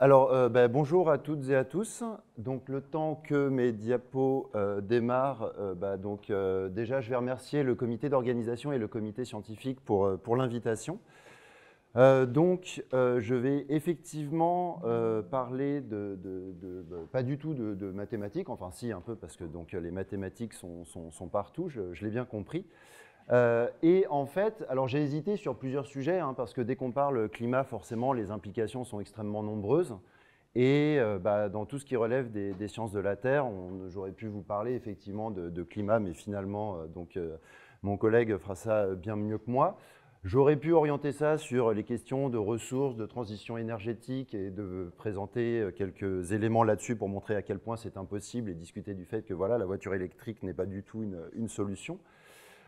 Alors, bonjour à toutes et à tous. Donc, le temps que mes diapos démarrent, déjà, je vais remercier le comité d'organisation et le comité scientifique pour l'invitation. Je vais effectivement parler pas du tout de mathématiques, enfin si un peu, parce que les mathématiques sont partout, je l'ai bien compris. Et en fait, alors j'ai hésité sur plusieurs sujets, parce que dès qu'on parle climat, forcément, les implications sont extrêmement nombreuses. Et dans tout ce qui relève des sciences de la Terre, j'aurais pu vous parler effectivement de climat, mais finalement, mon collègue fera ça bien mieux que moi. J'aurais pu orienter ça sur les questions de ressources, de transition énergétique et de présenter quelques éléments là-dessus pour montrer à quel point c'est impossible et discuter du fait que voilà, la voiture électrique n'est pas du tout une solution.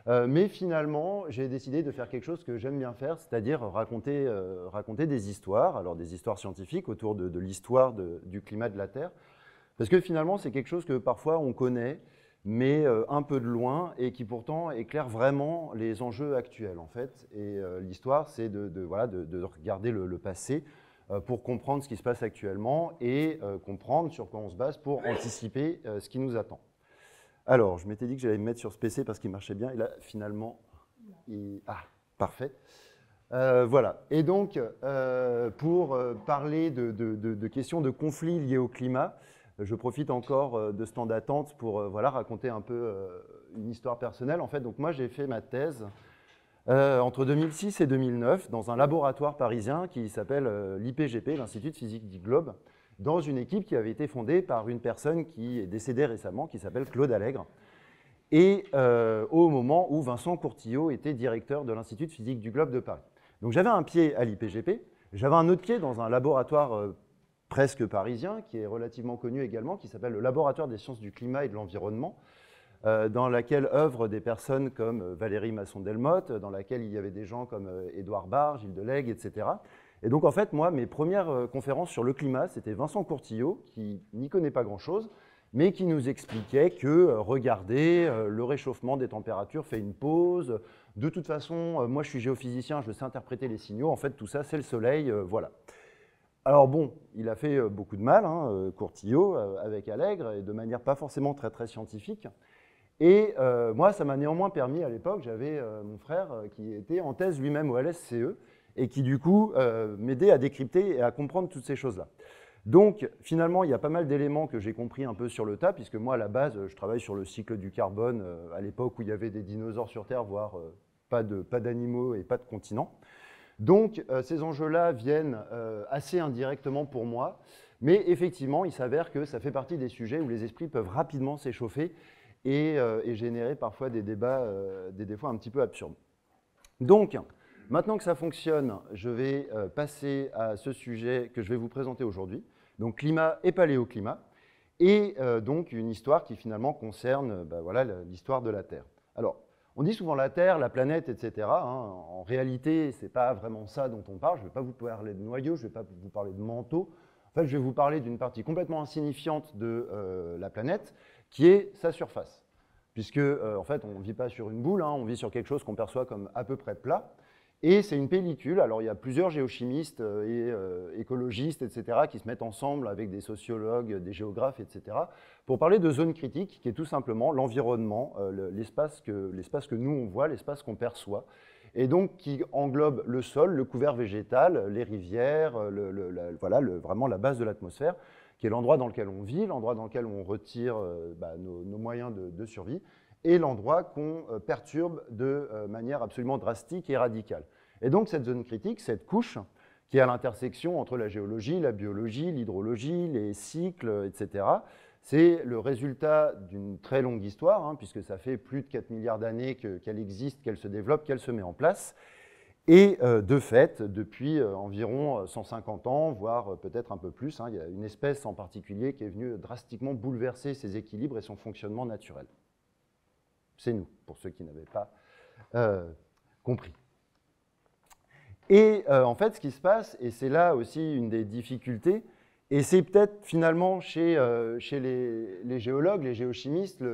Mais finalement, j'ai décidé de faire quelque chose que j'aime bien faire, c'est-à-dire raconter des histoires, alors des histoires scientifiques autour de l'histoire du climat de la Terre, parce que finalement, c'est quelque chose que parfois on connaît, mais un peu de loin, et qui pourtant éclaire vraiment les enjeux actuels, en fait. Et l'histoire, c'est de regarder le passé pour comprendre ce qui se passe actuellement et comprendre sur quoi on se base pour anticiper ce qui nous attend. Alors, je m'étais dit que j'allais me mettre sur ce PC parce qu'il marchait bien, et là, finalement, parfait. Voilà. Et donc, pour parler de questions de conflits liés au climat, je profite encore de ce temps d'attente pour raconter un peu une histoire personnelle. En fait, donc moi, j'ai fait ma thèse entre 2006 et 2009 dans un laboratoire parisien qui s'appelle l'IPGP, l'Institut de physique du globe, dans une équipe qui avait été fondée par une personne qui est décédée récemment, qui s'appelle Claude Allègre, et au moment où Vincent Courtillot était directeur de l'Institut de physique du globe de Paris. Donc j'avais un pied à l'IPGP, j'avais un autre pied dans un laboratoire presque parisien, qui est relativement connu également, qui s'appelle le Laboratoire des sciences du climat et de l'environnement, dans laquelle œuvrent des personnes comme Valérie Masson-Delmotte, dans laquelle il y avait des gens comme Édouard Barre, Gilles Delègue, etc. Et donc, en fait, moi, mes premières conférences sur le climat, c'était Vincent Courtillot, qui n'y connaît pas grand-chose, mais qui nous expliquait que, regardez, le réchauffement des températures fait une pause. De toute façon, moi, je suis géophysicien, je sais interpréter les signaux. En fait, tout ça, c'est le soleil, voilà. Alors bon, il a fait beaucoup de mal, Courtillot, avec Allègre, et de manière pas forcément très, très scientifique. Et moi, ça m'a néanmoins permis, à l'époque, j'avais mon frère qui était en thèse lui-même au LSCE, et qui, du coup, m'aidait à décrypter et à comprendre toutes ces choses-là. Donc, finalement, il y a pas mal d'éléments que j'ai compris un peu sur le tas, puisque moi, à la base, je travaille sur le cycle du carbone, à l'époque où il y avait des dinosaures sur Terre, voire pas d'animaux et pas de continents. Donc, ces enjeux-là viennent assez indirectement pour moi, mais effectivement, il s'avère que ça fait partie des sujets où les esprits peuvent rapidement s'échauffer et générer parfois des débats, des fois un petit peu absurdes. Donc, maintenant que ça fonctionne, je vais passer à ce sujet que je vais vous présenter aujourd'hui, donc climat et paléoclimat, et donc une histoire qui finalement concerne l'histoire de la Terre. Alors, on dit souvent la Terre, la planète, etc. En réalité, ce n'est pas vraiment ça dont on parle. Je ne vais pas vous parler de noyau, je ne vais pas vous parler de manteau. En fait, je vais vous parler d'une partie complètement insignifiante de la planète, qui est sa surface. Puisque, en fait, on ne vit pas sur une boule, on vit sur quelque chose qu'on perçoit comme à peu près plat. Et c'est une pellicule. Alors, il y a plusieurs géochimistes et écologistes, etc., qui se mettent ensemble avec des sociologues, des géographes, etc., pour parler de zone critique, qui est tout simplement l'environnement, l'espace que nous, on voit, l'espace qu'on perçoit, et donc qui englobe le sol, le couvert végétal, les rivières, vraiment la base de l'atmosphère, qui est l'endroit dans lequel on vit, l'endroit dans lequel on retire nos moyens de survie, et l'endroit qu'on perturbe de manière absolument drastique et radicale. Et donc cette zone critique, cette couche, qui est à l'intersection entre la géologie, la biologie, l'hydrologie, les cycles, etc., c'est le résultat d'une très longue histoire, puisque ça fait plus de 4 milliards d'années qu'elle existe, qu'elle se développe, qu'elle se met en place. Et de fait, depuis environ 150 ans, voire peut-être un peu plus, il y a une espèce en particulier qui est venue drastiquement bouleverser ses équilibres et son fonctionnement naturel. C'est nous, pour ceux qui n'avaient pas compris. Et en fait, ce qui se passe, et c'est là aussi une des difficultés, et c'est peut-être finalement chez les géologues, les géochimistes,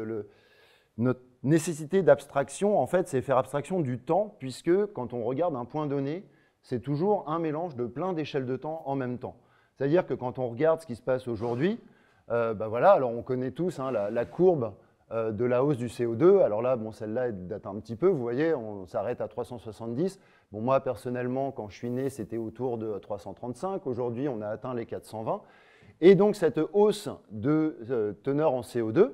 notre nécessité d'abstraction, en fait, c'est faire abstraction du temps, puisque quand on regarde un point donné, c'est toujours un mélange de plein d'échelles de temps en même temps. C'est-à-dire que quand on regarde ce qui se passe aujourd'hui, voilà, alors on connaît tous hein, la courbe de la hausse du CO2. Alors là, bon, celle-là, elle date un petit peu, vous voyez, on s'arrête à 370. Bon, moi, personnellement, quand je suis né, c'était autour de 335. Aujourd'hui, on a atteint les 420. Et donc, cette hausse de teneur en CO2,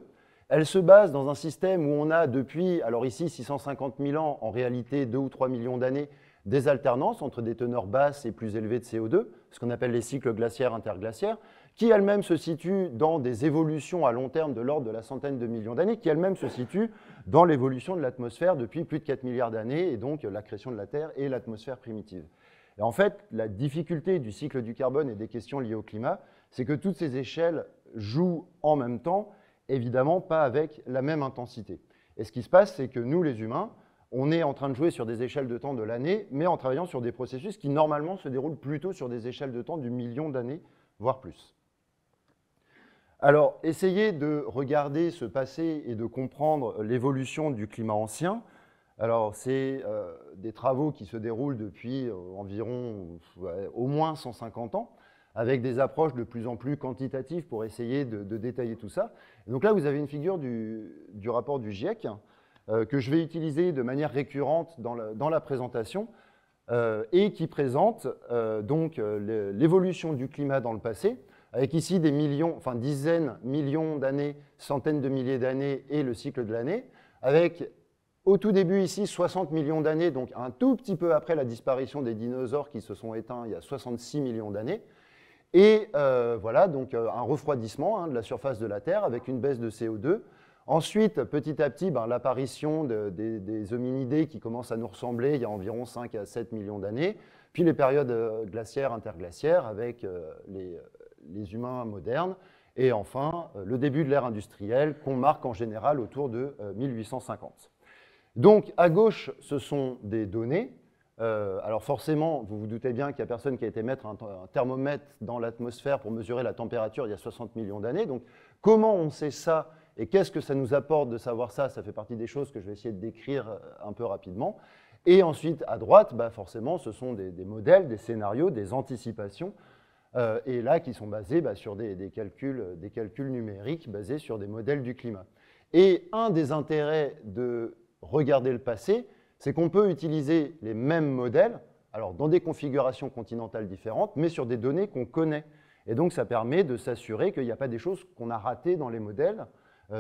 elle se base dans un système où on a depuis, alors ici, 650 000 ans, en réalité 2 ou 3 millions d'années, des alternances entre des teneurs basses et plus élevées de CO2, ce qu'on appelle les cycles glaciaires interglaciaires, qui elles-mêmes se situent dans des évolutions à long terme de l'ordre de la centaine de millions d'années, qui elles-mêmes se situent dans l'évolution de l'atmosphère depuis plus de 4 milliards d'années, et donc la création de la Terre et l'atmosphère primitive. Et en fait, la difficulté du cycle du carbone et des questions liées au climat, c'est que toutes ces échelles jouent en même temps, évidemment pas avec la même intensité. Et ce qui se passe, c'est que nous, les humains, on est en train de jouer sur des échelles de temps de l'année, mais en travaillant sur des processus qui, normalement, se déroulent plutôt sur des échelles de temps du million d'années, voire plus. Alors, essayez de regarder ce passé et de comprendre l'évolution du climat ancien. Alors, c'est des travaux qui se déroulent depuis environ au moins 150 ans, avec des approches de plus en plus quantitatives pour essayer de détailler tout ça. Et donc là, vous avez une figure du rapport du GIEC, que je vais utiliser de manière récurrente dans la présentation, et qui présente donc l'évolution du climat dans le passé, avec ici des millions, enfin dizaines, millions d'années, centaines de milliers d'années et le cycle de l'année, avec au tout début ici 60 millions d'années, donc un tout petit peu après la disparition des dinosaures qui se sont éteints il y a 66 millions d'années, et voilà, donc un refroidissement hein, de la surface de la Terre avec une baisse de CO2. Ensuite, petit à petit, l'apparition des hominidés qui commencent à nous ressembler il y a environ 5 à 7 millions d'années, puis les périodes glaciaires, interglaciaires avec les humains modernes, et enfin le début de l'ère industrielle qu'on marque en général autour de 1850. Donc à gauche, ce sont des données. Alors forcément, vous vous doutez bien qu'il n'y a personne qui a été mettre un thermomètre dans l'atmosphère pour mesurer la température il y a 60 millions d'années. Donc comment on sait ça et qu'est-ce que ça nous apporte de savoir ça? Ça fait partie des choses que je vais essayer de décrire un peu rapidement. Et ensuite, à droite, forcément, ce sont des modèles, des scénarios, des anticipations, et là, qui sont basés sur des calculs numériques basés sur des modèles du climat. Et un des intérêts de regarder le passé, c'est qu'on peut utiliser les mêmes modèles, alors dans des configurations continentales différentes, mais sur des données qu'on connaît. Et donc, ça permet de s'assurer qu'il n'y a pas des choses qu'on a ratées dans les modèles,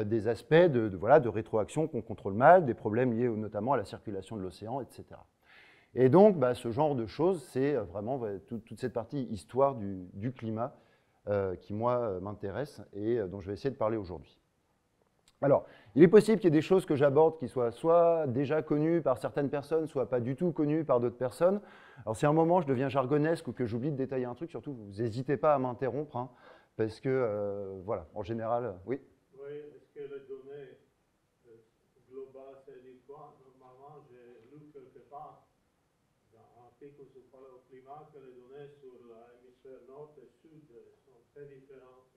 des aspects de rétroaction qu'on contrôle mal, des problèmes liés notamment à la circulation de l'océan, etc. Et donc, ce genre de choses, c'est vraiment toute cette partie histoire du climat qui, moi, m'intéresse et dont je vais essayer de parler aujourd'hui. Alors, il est possible qu'il y ait des choses que j'aborde qui soient soit déjà connues par certaines personnes, soit pas du tout connues par d'autres personnes. Alors, si à un moment je deviens jargonesque ou que j'oublie de détailler un truc, surtout, vous n'hésitez pas à m'interrompre, hein, parce que, voilà, en général, oui. Oui, est-ce que les données globales, c'est quoi? Normalement, j'ai lu quelque part dans un article sur le climat que les données sur l'hémisphère nord et sud sont très différentes.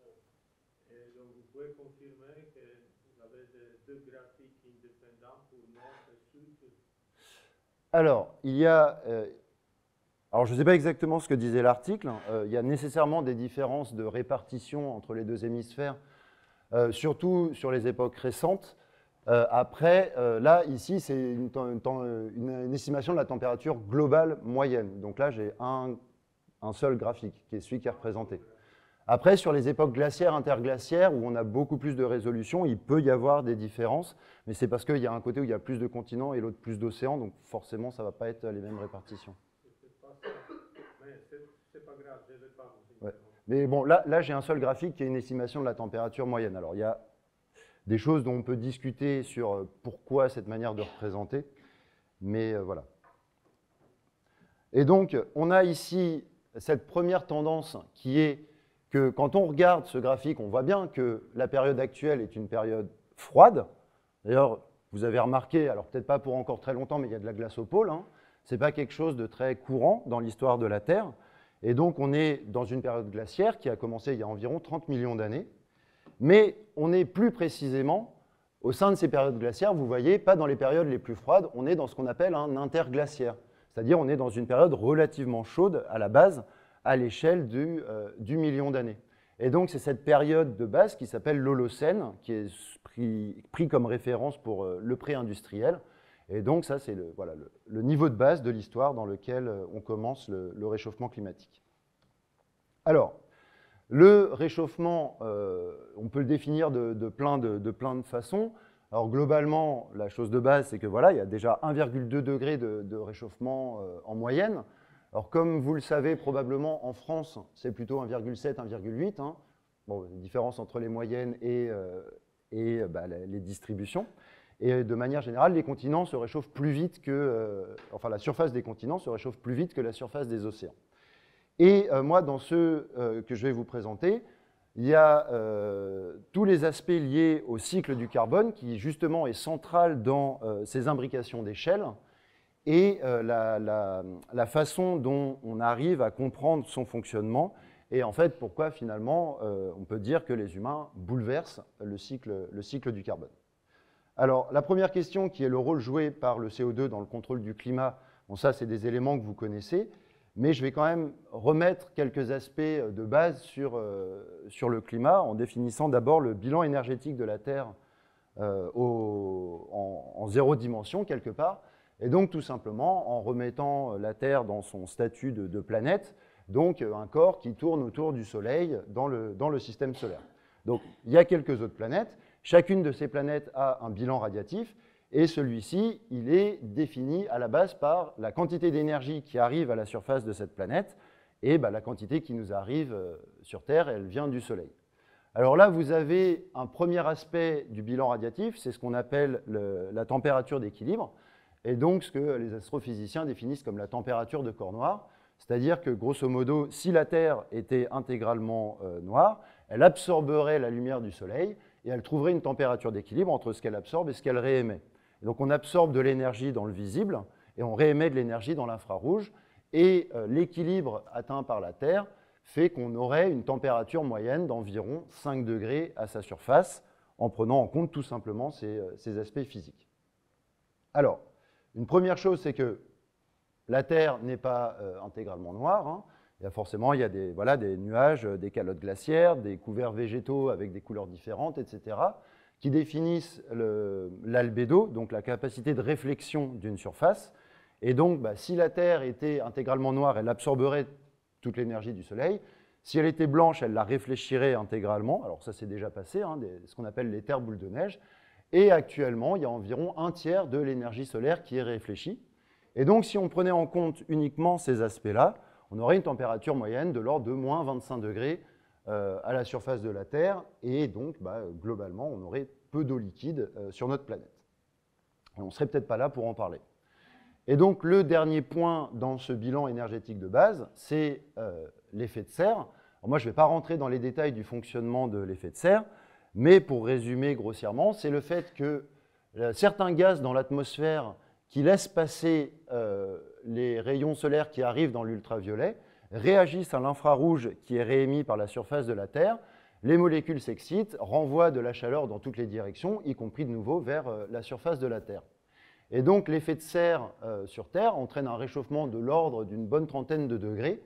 Et donc, vous pouvez confirmer que vous avez deux graphiques indépendants pour nord et sud? Alors, il y a... alors, je ne sais pas exactement ce que disait l'article. Il y a nécessairement des différences de répartition entre les deux hémisphères, surtout sur les époques récentes. Après, là, ici, c'est une estimation de la température globale moyenne. Donc là, j'ai un seul graphique, qui est celui qui est représenté. Après, sur les époques glaciaires, interglaciaires, où on a beaucoup plus de résolution, il peut y avoir des différences, mais c'est parce qu'il y a un côté où il y a plus de continents et l'autre plus d'océans, donc forcément, ça ne va pas être les mêmes répartitions. C'est pas grave, je ne vais pas vous ouais. Mais bon, là j'ai un seul graphique qui est une estimation de la température moyenne. Alors, il y a des choses dont on peut discuter sur pourquoi cette manière de représenter, mais voilà. Et donc, on a ici cette première tendance qui est que quand on regarde ce graphique, on voit bien que la période actuelle est une période froide. D'ailleurs, vous avez remarqué, alors peut-être pas pour encore très longtemps, mais il y a de la glace au pôle. Hein. Ce n'est pas quelque chose de très courant dans l'histoire de la Terre. Et donc, on est dans une période glaciaire qui a commencé il y a environ 30 millions d'années. Mais on est plus précisément, au sein de ces périodes glaciaires, vous voyez, pas dans les périodes les plus froides, on est dans ce qu'on appelle un interglaciaire. C'est-à-dire on est dans une période relativement chaude à la base, à l'échelle du million d'années. Et donc, c'est cette période de base qui s'appelle l'Holocène, qui est pris comme référence pour le pré-industriel. Et donc, ça, c'est voilà, le niveau de base de l'histoire dans lequel on commence le réchauffement climatique. Alors, le réchauffement, on peut le définir de plein de façons. Alors, globalement, la chose de base, c'est que voilà, il y a déjà 1,2 degré de réchauffement en moyenne. Alors, comme vous le savez probablement, en France, c'est plutôt 1,7, 1,8. Hein. Bon, une différence entre les moyennes et les distributions. Et de manière générale, les continents se réchauffent plus vite que... enfin, la surface des continents se réchauffe plus vite que la surface des océans. Et moi, dans ceux que je vais vous présenter, il y a tous les aspects liés au cycle du carbone, qui justement est central dans ces imbrications d'échelle, et la façon dont on arrive à comprendre son fonctionnement, et en fait, pourquoi finalement, on peut dire que les humains bouleversent le cycle du carbone. Alors, la première question, qui est le rôle joué par le CO2 dans le contrôle du climat, bon, ça, c'est des éléments que vous connaissez, mais je vais quand même remettre quelques aspects de base sur le climat, en définissant d'abord le bilan énergétique de la Terre en zéro dimension, quelque part, et donc tout simplement en remettant la Terre dans son statut de planète, donc un corps qui tourne autour du Soleil dans le système solaire. Donc il y a quelques autres planètes, chacune de ces planètes a un bilan radiatif, et celui-ci, il est défini à la base par la quantité d'énergie qui arrive à la surface de cette planète, et la quantité qui nous arrive sur Terre, elle vient du Soleil. Alors là, vous avez un premier aspect du bilan radiatif, c'est ce qu'on appelle la température d'équilibre, et donc ce que les astrophysiciens définissent comme la température de corps noir, c'est-à-dire que, grosso modo, si la Terre était intégralement noire, elle absorberait la lumière du Soleil, et elle trouverait une température d'équilibre entre ce qu'elle absorbe et ce qu'elle réémet. Et donc on absorbe de l'énergie dans le visible, et on réémet de l'énergie dans l'infrarouge, et l'équilibre atteint par la Terre fait qu'on aurait une température moyenne d'environ 5 degrés à sa surface, en prenant en compte tout simplement ces aspects physiques. Alors, une première chose, c'est que la Terre n'est pas intégralement noire. Hein. Il y a des nuages, des calottes glaciaires, des couverts végétaux avec des couleurs différentes, etc., qui définissent l'albédo, donc la capacité de réflexion d'une surface. Et donc, si la Terre était intégralement noire, elle absorberait toute l'énergie du Soleil. Si elle était blanche, elle la réfléchirait intégralement. Alors ça, c'est déjà passé, hein, ce qu'on appelle les terres boules de neige. Et actuellement, il y a environ un tiers de l'énergie solaire qui est réfléchie. Et donc, si on prenait en compte uniquement ces aspects-là, on aurait une température moyenne de l'ordre de moins 25 degrés à la surface de la Terre, et donc, globalement, on aurait peu d'eau liquide sur notre planète. Et on ne serait peut-être pas là pour en parler. Et donc, le dernier point dans ce bilan énergétique de base, c'est l'effet de serre. Alors moi, je ne vais pas rentrer dans les détails du fonctionnement de l'effet de serre, mais pour résumer grossièrement, c'est le fait que certains gaz dans l'atmosphère qui laissent passer les rayons solaires qui arrivent dans l'ultraviolet réagissent à l'infrarouge qui est réémis par la surface de la Terre. Les molécules s'excitent, renvoient de la chaleur dans toutes les directions, y compris de nouveau vers la surface de la Terre. Et donc l'effet de serre sur Terre entraîne un réchauffement de l'ordre d'une bonne trentaine de degrés,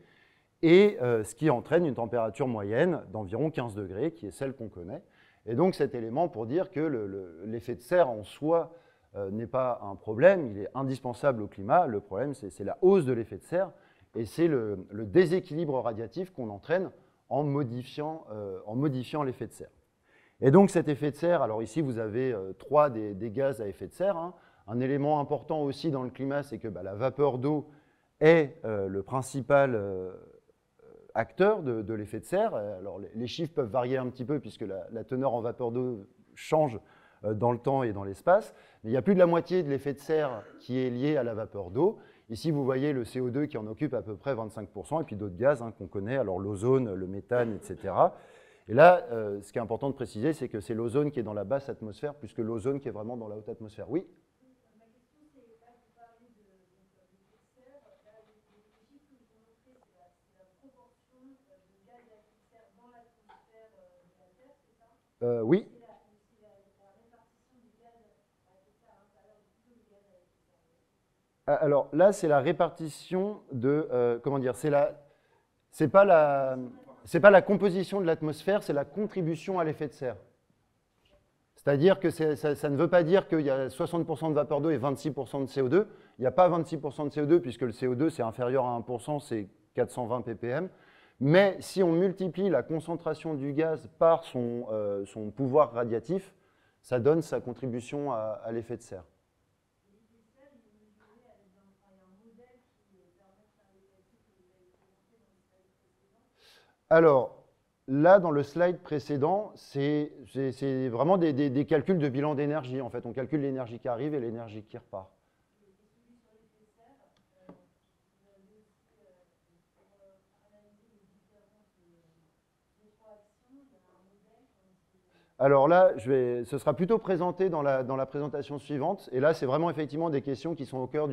et ce qui entraîne une température moyenne d'environ 15 degrés, qui est celle qu'on connaît. Et donc cet élément pour dire que l'effet de serre en soi n'est pas un problème, il est indispensable au climat. Le problème, c'est la hausse de l'effet de serre, et c'est le déséquilibre radiatif qu'on entraîne en modifiant l'effet de serre. Et donc cet effet de serre, alors ici vous avez trois des gaz à effet de serre. Hein. Un élément important aussi dans le climat, c'est que la vapeur d'eau est le principal acteur de l'effet de serre. Alors les chiffres peuvent varier un petit peu puisque la teneur en vapeur d'eau change dans le temps et dans l'espace, mais il y a plus de la moitié de l'effet de serre qui est lié à la vapeur d'eau. Ici, vous voyez le CO2 qui en occupe à peu près 25%, et puis d'autres gaz qu'on connaît, alors l'ozone, le méthane, etc. Et là, ce qui est important de préciser, c'est que c'est l'ozone qui est dans la basse atmosphère, plus que l'ozone qui est vraiment dans la haute atmosphère. Oui ? Ma question, c'est, là, vous parlez de l'effet de serre. Là, les chiffres que vous montrez, c'est la proportion de gaz à effet de serre dans l'atmosphère de la Terre, c'est ça ? Oui. Alors là, c'est la répartition de, comment dire, c'est c'est pas la composition de l'atmosphère, c'est la contribution à l'effet de serre. C'est-à-dire que ça ne veut pas dire qu'il y a 60% de vapeur d'eau et 26% de CO2. Il n'y a pas 26% de CO2 puisque le CO2 c'est inférieur à 1%, c'est 420 ppm. Mais si on multiplie la concentration du gaz par son pouvoir radiatif, ça donne sa contribution à l'effet de serre. L'effet de serre, il est mesuré avec un modèle qui permet de faire les calculs que vous avez présentés dans le slide précédent. Alors, là, dans le slide précédent, c'est vraiment des calculs de bilan d'énergie. En fait, on calcule l'énergie qui arrive et l'énergie qui repart. Et celui sur l'effet de serre, vous avez aussi, pour analyser les différentes rétroactions, il y a un modèle. Alors là, ce sera plutôt présenté dans la présentation suivante. Et là, c'est vraiment effectivement des questions qui sont au cœur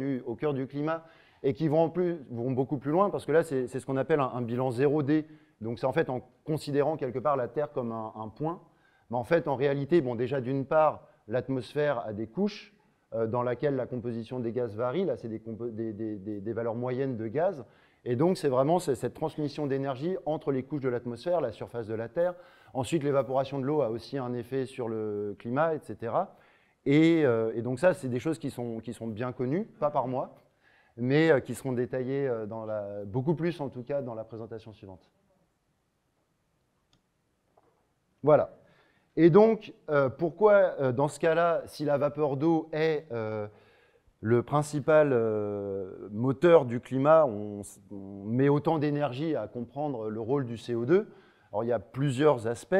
du climat et qui vont beaucoup plus loin, parce que là, c'est ce qu'on appelle un bilan 0D. Donc c'est en fait en considérant quelque part la Terre comme un point. Mais en fait, en réalité, bon, déjà d'une part, l'atmosphère a des couches dans lesquelles la composition des gaz varie. Là, c'est des valeurs moyennes de gaz. Et donc, c'est vraiment cette transmission d'énergie entre les couches de l'atmosphère, la surface de la Terre. Ensuite, l'évaporation de l'eau a aussi un effet sur le climat, etc. Et donc ça, c'est des choses qui sont bien connues, pas par moi, mais qui seront détaillées beaucoup plus, en tout cas, dans la présentation suivante. Voilà. Et donc, pourquoi, dans ce cas-là, si la vapeur d'eau est le principal moteur du climat, on met autant d'énergie à comprendre le rôle du CO2? Alors, il y a plusieurs aspects.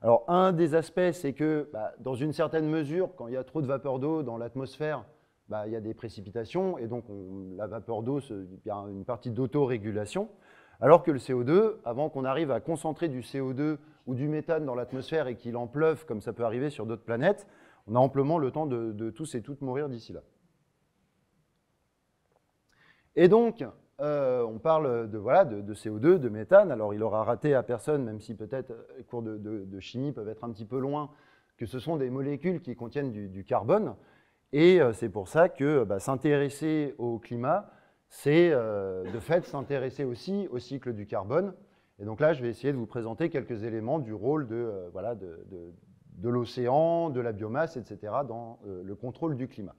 Alors, un des aspects, c'est que, dans une certaine mesure, quand il y a trop de vapeur d'eau dans l'atmosphère, il y a des précipitations, et donc la vapeur d'eau, il y a une partie d'autorégulation. Alors que le CO2, avant qu'on arrive à concentrer du CO2 ou du méthane dans l'atmosphère et qu'il en pleuve, comme ça peut arriver sur d'autres planètes, on a amplement le temps de tous et toutes mourir d'ici là. Et donc, on parle de CO2, de méthane. Alors, il aura raté à personne, même si peut-être les cours de chimie peuvent être un petit peu loin, que ce sont des molécules qui contiennent du carbone. Et c'est pour ça que s'intéresser au climat, c'est de fait s'intéresser aussi au cycle du carbone. Et donc là, je vais essayer de vous présenter quelques éléments du rôle de l'océan, de la biomasse, etc. dans le contrôle du climat.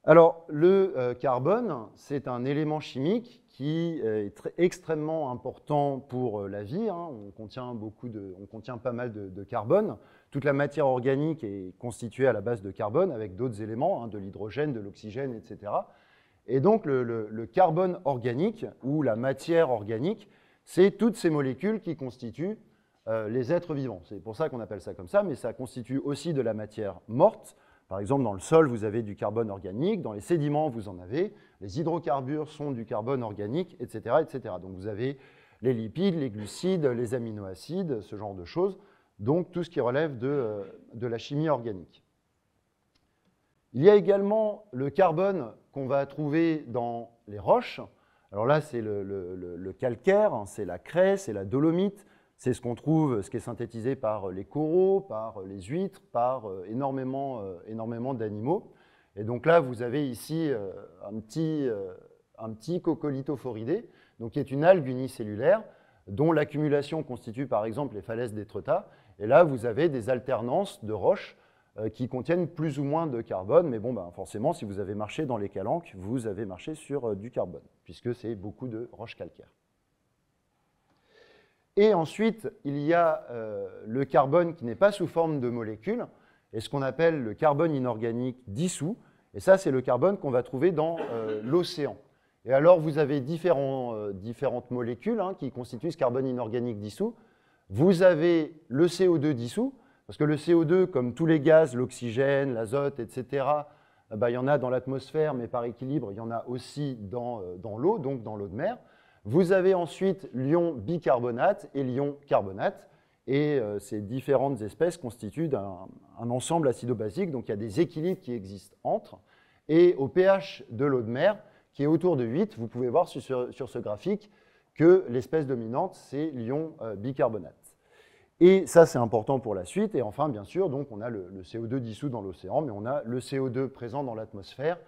Alors, le carbone, c'est un élément chimique qui est extrêmement important pour la vie. On contient pas mal de carbone. Toute la matière organique est constituée à la base de carbone avec d'autres éléments, de l'hydrogène, de l'oxygène, etc. Et donc, le carbone organique ou la matière organique, c'est toutes ces molécules qui constituent les êtres vivants. C'est pour ça qu'on appelle ça comme ça, mais ça constitue aussi de la matière morte. Par exemple, dans le sol, vous avez du carbone organique, dans les sédiments, vous en avez, les hydrocarbures sont du carbone organique, etc., etc. Donc vous avez les lipides, les glucides, les aminoacides, ce genre de choses, donc tout ce qui relève de la chimie organique. Il y a également le carbone qu'on va trouver dans les roches. Alors là, c'est le calcaire, c'est la craie, c'est la dolomite. C'est ce qu'on trouve, ce qui est synthétisé par les coraux, par les huîtres, par énormément d'animaux. Et donc là, vous avez ici un petit coccolithophoridé, donc qui est une algue unicellulaire, dont l'accumulation constitue par exemple les falaises d'Étretat. Et là, vous avez des alternances de roches qui contiennent plus ou moins de carbone. Mais bon, forcément, si vous avez marché dans les calanques, vous avez marché sur du carbone, puisque c'est beaucoup de roches calcaires. Et ensuite, il y a le carbone qui n'est pas sous forme de molécules, et ce qu'on appelle le carbone inorganique dissous. Et ça, c'est le carbone qu'on va trouver dans l'océan. Et alors, vous avez différentes molécules qui constituent ce carbone inorganique dissous. Vous avez le CO2 dissous, parce que le CO2, comme tous les gaz, l'oxygène, l'azote, etc., il y en a dans l'atmosphère, mais par équilibre, il y en a aussi dans l'eau, donc dans l'eau de mer. Vous avez ensuite l'ion bicarbonate et l'ion carbonate, et ces différentes espèces constituent un ensemble acido-basique, donc il y a des équilibres qui existent entre, et au pH de l'eau de mer, qui est autour de 8, vous pouvez voir sur ce graphique que l'espèce dominante, c'est l'ion bicarbonate. Et ça, c'est important pour la suite, et enfin, bien sûr, donc on a le CO2 dissous dans l'océan, mais on a le CO2 présent dans l'atmosphère,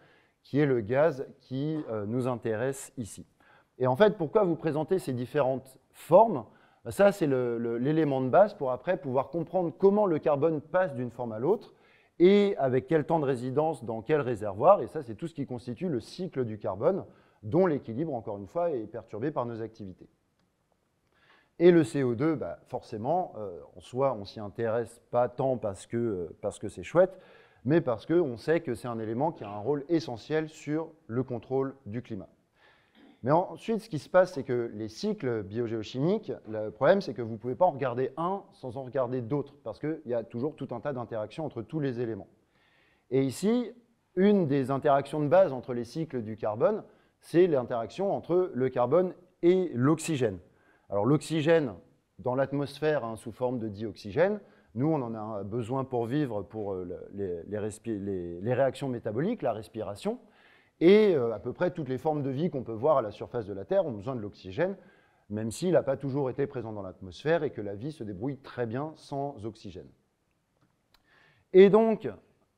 qui est le gaz qui nous intéresse ici. Et en fait, pourquoi vous présentez ces différentes formes? Ça, c'est l'élément de base pour après pouvoir comprendre comment le carbone passe d'une forme à l'autre et avec quel temps de résidence dans quel réservoir. Et ça, c'est tout ce qui constitue le cycle du carbone, dont l'équilibre, encore une fois, est perturbé par nos activités. Et le CO2, forcément, en soi, on ne s'y intéresse pas tant parce que c'est chouette, mais parce qu'on sait que c'est un élément qui a un rôle essentiel sur le contrôle du climat. Mais ensuite, ce qui se passe, c'est que les cycles biogéochimiques, le problème, c'est que vous ne pouvez pas en regarder un sans en regarder d'autres, parce qu'il y a toujours tout un tas d'interactions entre tous les éléments. Et ici, une des interactions de base entre les cycles du carbone, c'est l'interaction entre le carbone et l'oxygène. Alors l'oxygène, dans l'atmosphère, sous forme de dioxygène, nous, on en a besoin pour vivre pour les réactions métaboliques, la respiration. Et à peu près toutes les formes de vie qu'on peut voir à la surface de la Terre ont besoin de l'oxygène, même s'il n'a pas toujours été présent dans l'atmosphère et que la vie se débrouille très bien sans oxygène. Et donc,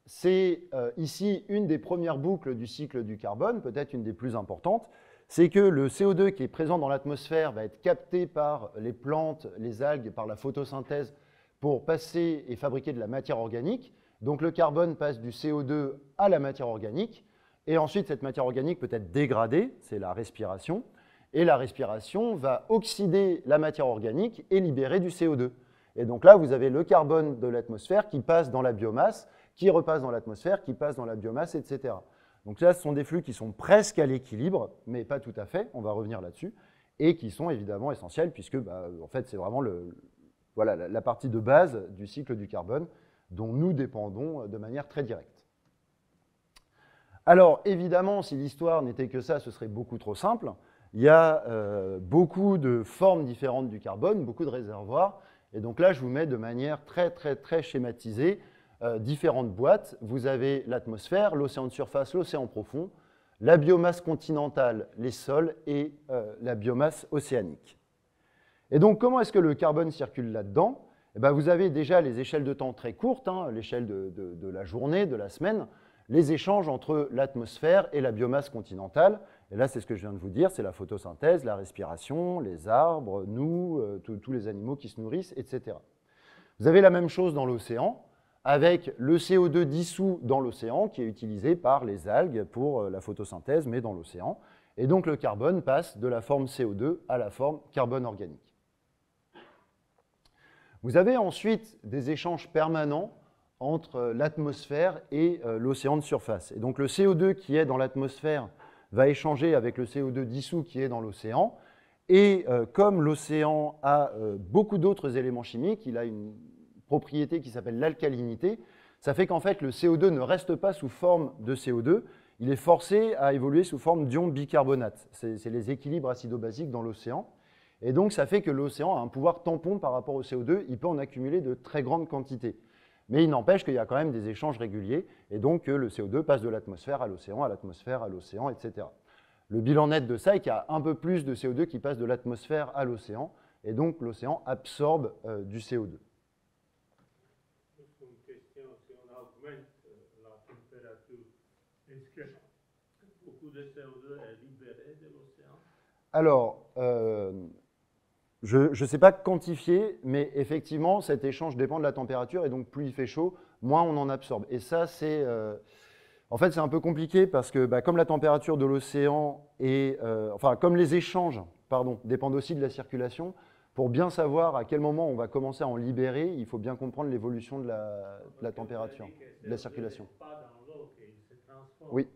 c'est ici une des premières boucles du cycle du carbone, peut-être une des plus importantes, c'est que le CO2 qui est présent dans l'atmosphère va être capté par les plantes, les algues, par la photosynthèse pour passer et fabriquer de la matière organique. Donc le carbone passe du CO2 à la matière organique. Et ensuite, cette matière organique peut être dégradée, c'est la respiration, et la respiration va oxyder la matière organique et libérer du CO2. Et donc là, vous avez le carbone de l'atmosphère qui passe dans la biomasse, qui repasse dans l'atmosphère, qui passe dans la biomasse, etc. Donc là, ce sont des flux qui sont presque à l'équilibre, mais pas tout à fait, on va revenir là-dessus, et qui sont évidemment essentiels, puisque en fait, c'est vraiment la partie de base du cycle du carbone dont nous dépendons de manière très directe. Alors, évidemment, si l'histoire n'était que ça, ce serait beaucoup trop simple. Il y a beaucoup de formes différentes du carbone, beaucoup de réservoirs. Et donc là, je vous mets de manière très schématisée différentes boîtes. Vous avez l'atmosphère, l'océan de surface, l'océan profond, la biomasse continentale, les sols et la biomasse océanique. Et donc, comment est-ce que le carbone circule là-dedans? Vous avez déjà les échelles de temps très courtes, l'échelle de la journée, de la semaine, les échanges entre l'atmosphère et la biomasse continentale. Et là, c'est ce que je viens de vous dire, c'est la photosynthèse, la respiration, les arbres, nous, tous les animaux qui se nourrissent, etc. Vous avez la même chose dans l'océan, avec le CO2 dissous dans l'océan, qui est utilisé par les algues pour la photosynthèse, mais dans l'océan. Et donc, le carbone passe de la forme CO2 à la forme carbone organique. Vous avez ensuite des échanges permanents entre l'atmosphère et l'océan de surface. Et donc le CO2 qui est dans l'atmosphère va échanger avec le CO2 dissous qui est dans l'océan. Et comme l'océan a beaucoup d'autres éléments chimiques, il a une propriété qui s'appelle l'alcalinité, ça fait qu'en fait le CO2 ne reste pas sous forme de CO2, il est forcé à évoluer sous forme d'ion bicarbonate. C'est les équilibres acido-basiques dans l'océan. Et donc ça fait que l'océan a un pouvoir tampon par rapport au CO2, il peut en accumuler de très grandes quantités. Mais il n'empêche qu'il y a quand même des échanges réguliers, et donc que le CO2 passe de l'atmosphère à l'océan, etc. Le bilan net de ça est qu'il y a un peu plus de CO2 qui passe de l'atmosphère à l'océan, et donc l'océan absorbe du CO2. Juste une question, si on augmente la température, est-ce que beaucoup de CO2 est libéré de l'océan? Alors, je ne sais pas quantifier, mais effectivement, cet échange dépend de la température, et donc plus il fait chaud, moins on en absorbe. Et ça, c'est en fait, c'est un peu compliqué parce que comme la température de l'océan et comme les échanges, dépendent aussi de la circulation, pour bien savoir à quel moment on va commencer à en libérer, il faut bien comprendre l'évolution de la température, de la circulation. Pas dans l'eau, qu'il se transforme. Oui.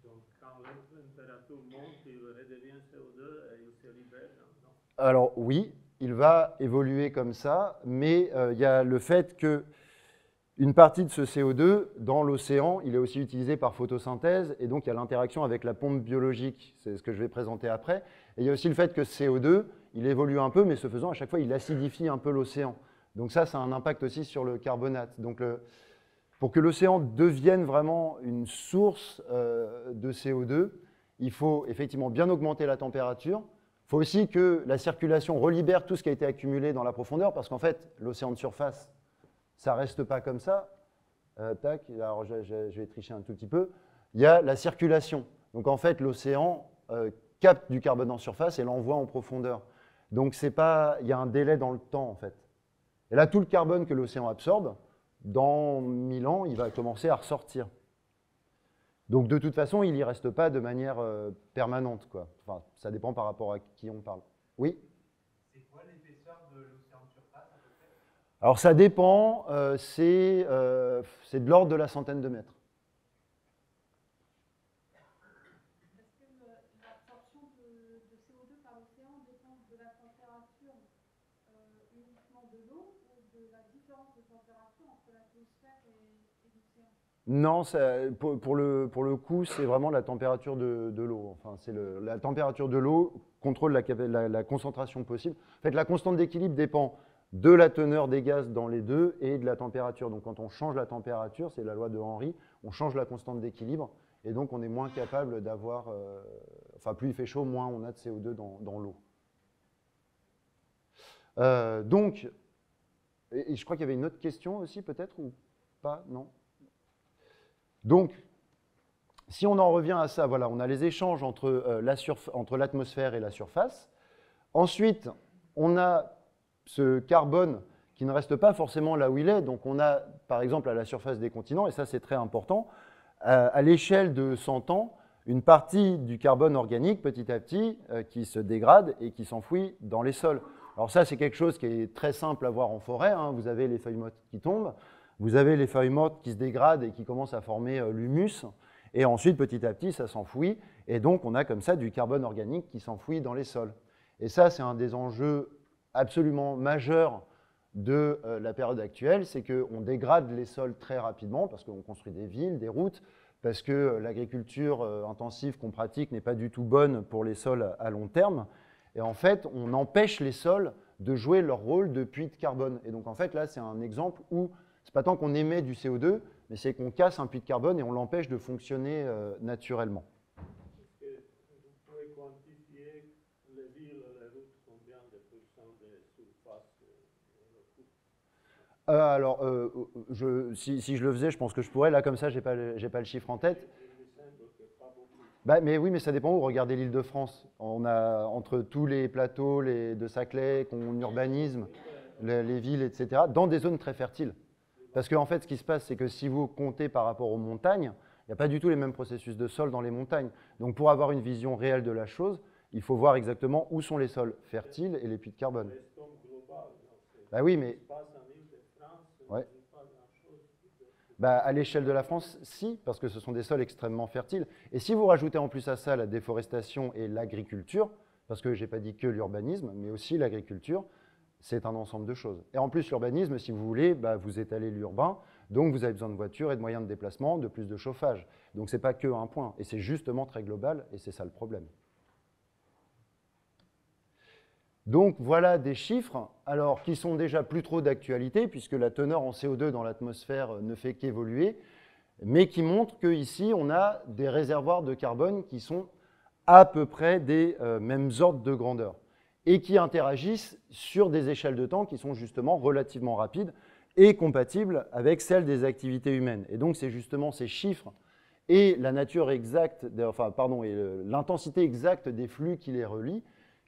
Donc quand la température monte, il redevient CO2 et il se libère. Non? Alors oui, il va évoluer comme ça, mais il y a le fait que une partie de ce CO2, dans l'océan, il est aussi utilisé par photosynthèse, et donc il y a l'interaction avec la pompe biologique, c'est ce que je vais présenter après. Et il y a aussi le fait que ce CO2, il évolue un peu, mais ce faisant, à chaque fois, il acidifie un peu l'océan. Donc ça a un impact aussi sur le carbonate. Donc pour que l'océan devienne vraiment une source de CO2, il faut effectivement bien augmenter la température. Il faut aussi que la circulation relibère tout ce qui a été accumulé dans la profondeur, parce qu'en fait, l'océan de surface, ça ne reste pas comme ça. Tac, alors je vais tricher un tout petit peu. Il y a la circulation. Donc en fait, l'océan capte du carbone en surface et l'envoie en profondeur. Donc il y a un délai dans le temps en fait. Et là, tout le carbone que l'océan absorbe, dans 1000 ans, il va commencer à ressortir. Donc de toute façon, il n'y reste pas de manière permanente, quoi. Enfin, ça dépend par rapport à qui on parle. Oui? C'est quoi l'épaisseur de l'océan de surface à peu près? Alors ça dépend, c'est de l'ordre de la centaine de mètres. Est-ce que l'absorption de CO2 par l'océan dépend de la température uniquement de l'eau ou de la différence de température entre l'atmosphère et l'océan? Non, pour le coup, c'est vraiment la température de l'eau. Enfin, c'est la température de l'eau contrôle la concentration possible. En fait, la constante d'équilibre dépend de la teneur des gaz dans les deux et de la température. Donc, quand on change la température, c'est la loi de Henry, on change la constante d'équilibre et donc on est moins capable d'avoir... enfin, plus il fait chaud, moins on a de CO2 dans l'eau. Donc, et je crois qu'il y avait une autre question aussi, peut-être, ou pas? Non? Donc, si on en revient à ça, voilà, on a les échanges entre l'atmosphère et la surface. Ensuite, on a ce carbone qui ne reste pas forcément là où il est. Donc, on a, par exemple, à la surface des continents, et ça, c'est très important, à l'échelle de 100 ans, une partie du carbone organique, petit à petit, qui se dégrade et qui s'enfouit dans les sols. Alors ça, c'est quelque chose qui est très simple à voir en forêt, hein. Vous avez les feuilles mortes qui tombent. Vous avez les feuilles mortes qui se dégradent et qui commencent à former l'humus. Et ensuite, petit à petit, ça s'enfouit. Et donc, on a comme ça du carbone organique qui s'enfouit dans les sols. Et ça, c'est un des enjeux absolument majeurs de la période actuelle. C'est qu'on dégrade les sols très rapidement parce qu'on construit des villes, des routes, parce que l'agriculture intensive qu'on pratique n'est pas du tout bonne pour les sols à long terme. Et en fait, on empêche les sols de jouer leur rôle de puits de carbone. Et donc, en fait, là, c'est un exemple où c'est pas tant qu'on émet du CO2, mais c'est qu'on casse un puits de carbone et on l'empêche de fonctionner naturellement. Est-ce que vous pouvez quantifier les villes, les routes, combien de pourcents de surface Alors, si je le faisais, je pense que je pourrais. Là, comme ça, j'ai pas le chiffre en tête. Il me semble que pas beaucoup. Bah, mais oui, mais ça dépend où. Regardez l'Île-de-France. On a, entre tous les plateaux de Saclay, qu'on urbanisme, les villes, etc., dans des zones très fertiles. Parce qu'en fait, ce qui se passe, c'est que si vous comptez par rapport aux montagnes, il n'y a pas du tout les mêmes processus de sol dans les montagnes. Donc, pour avoir une vision réelle de la chose, il faut voir exactement où sont les sols fertiles et les puits de carbone. L'estomac global, Bah oui, mais passe en Île-de-France, ouais. pas grand-chose. Bah, à l'échelle de la France, si, parce que ce sont des sols extrêmement fertiles. Et si vous rajoutez en plus à ça la déforestation et l'agriculture, parce que je n'ai pas dit que l'urbanisme, mais aussi l'agriculture, c'est un ensemble de choses. Et en plus, l'urbanisme, si vous voulez, bah, vous étalez l'urbain, donc vous avez besoin de voitures et de moyens de déplacement, de plus de chauffage. Donc ce n'est pas que un point, et c'est justement très global, et c'est ça le problème. Donc voilà des chiffres, alors qui sont déjà plus trop d'actualité, puisque la teneur en CO2 dans l'atmosphère ne fait qu'évoluer, mais qui montrent qu'ici, on a des réservoirs de carbone qui sont à peu près des mêmes ordres de grandeur, et qui interagissent sur des échelles de temps qui sont justement relativement rapides et compatibles avec celles des activités humaines. Et donc, c'est justement ces chiffres et la nature exacte, et l'intensité exacte des flux qui les relient,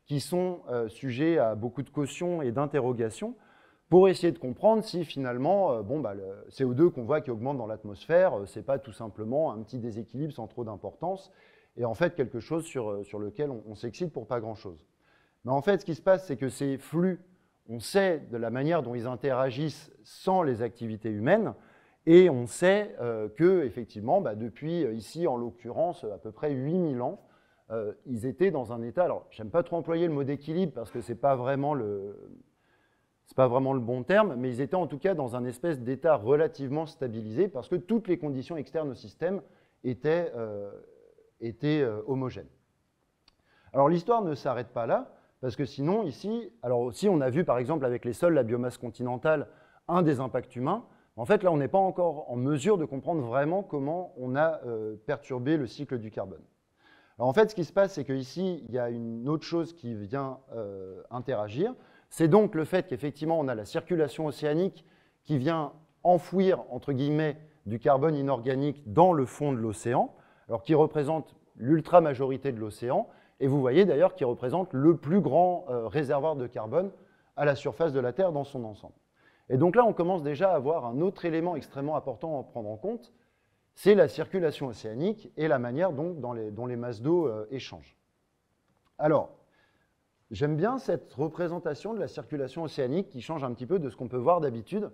qui sont sujets à beaucoup de cautions et d'interrogations pour essayer de comprendre si finalement, le CO2 qu'on voit qui augmente dans l'atmosphère, ce n'est pas tout simplement un petit déséquilibre sans trop d'importance, et en fait quelque chose sur lequel on s'excite pour pas grand-chose. Mais en fait, ce qui se passe, c'est que ces flux, on sait de la manière dont ils interagissent sans les activités humaines, et on sait qu'effectivement, depuis ici, en l'occurrence, à peu près 8000 ans, ils étaient dans un état, alors j'aime pas trop employer le mot d'équilibre parce que c'est pas vraiment le bon terme, mais ils étaient en tout cas dans un espèce d'état relativement stabilisé parce que toutes les conditions externes au système étaient homogènes. Alors l'histoire ne s'arrête pas là, parce que sinon ici, alors aussi on a vu par exemple avec les sols, la biomasse continentale, un des impacts humains. En fait là on n'est pas encore en mesure de comprendre vraiment comment on a perturbé le cycle du carbone. Alors en fait, ce qui se passe, c'est qu'ici, il y a une autre chose qui vient interagir. C'est donc le fait qu'effectivement, on a la circulation océanique qui vient enfouir, entre guillemets, du carbone inorganique dans le fond de l'océan, alors qui représente l'ultra-majorité de l'océan, et vous voyez d'ailleurs qu'il représente le plus grand réservoir de carbone à la surface de la Terre dans son ensemble. Et donc là, on commence déjà à avoir un autre élément extrêmement important à prendre en compte, c'est la circulation océanique et la manière donc dont les masses d'eau échangent. Alors, j'aime bien cette représentation de la circulation océanique qui change un petit peu de ce qu'on peut voir d'habitude,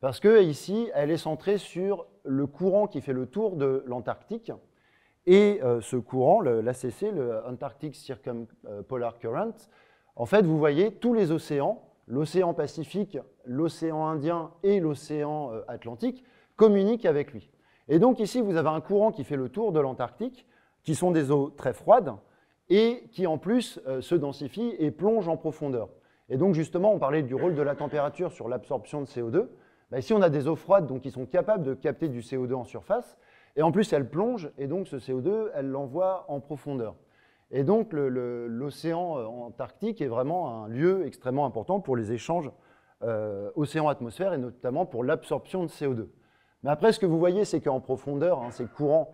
parce que ici, elle est centrée sur le courant qui fait le tour de l'Antarctique, et ce courant, l'ACC, le Antarctic Circumpolar Current, en fait, vous voyez tous les océans, l'océan Pacifique, l'océan Indien et l'océan Atlantique, communiquent avec lui. Et donc ici, vous avez un courant qui fait le tour de l'Antarctique, qui sont des eaux très froides, et qui en plus se densifient et plongent en profondeur. Et donc justement, on parlait du rôle de la température sur l'absorption de CO2. Ben, ici, on a des eaux froides donc, qui sont capables de capter du CO2 en surface, et en plus, elles plongent, et donc ce CO2, elles l'envoient en profondeur. Et donc, l'océan Antarctique est vraiment un lieu extrêmement important pour les échanges océan-atmosphère, et notamment pour l'absorption de CO2. Mais après, ce que vous voyez, c'est qu'en profondeur, hein, ces courants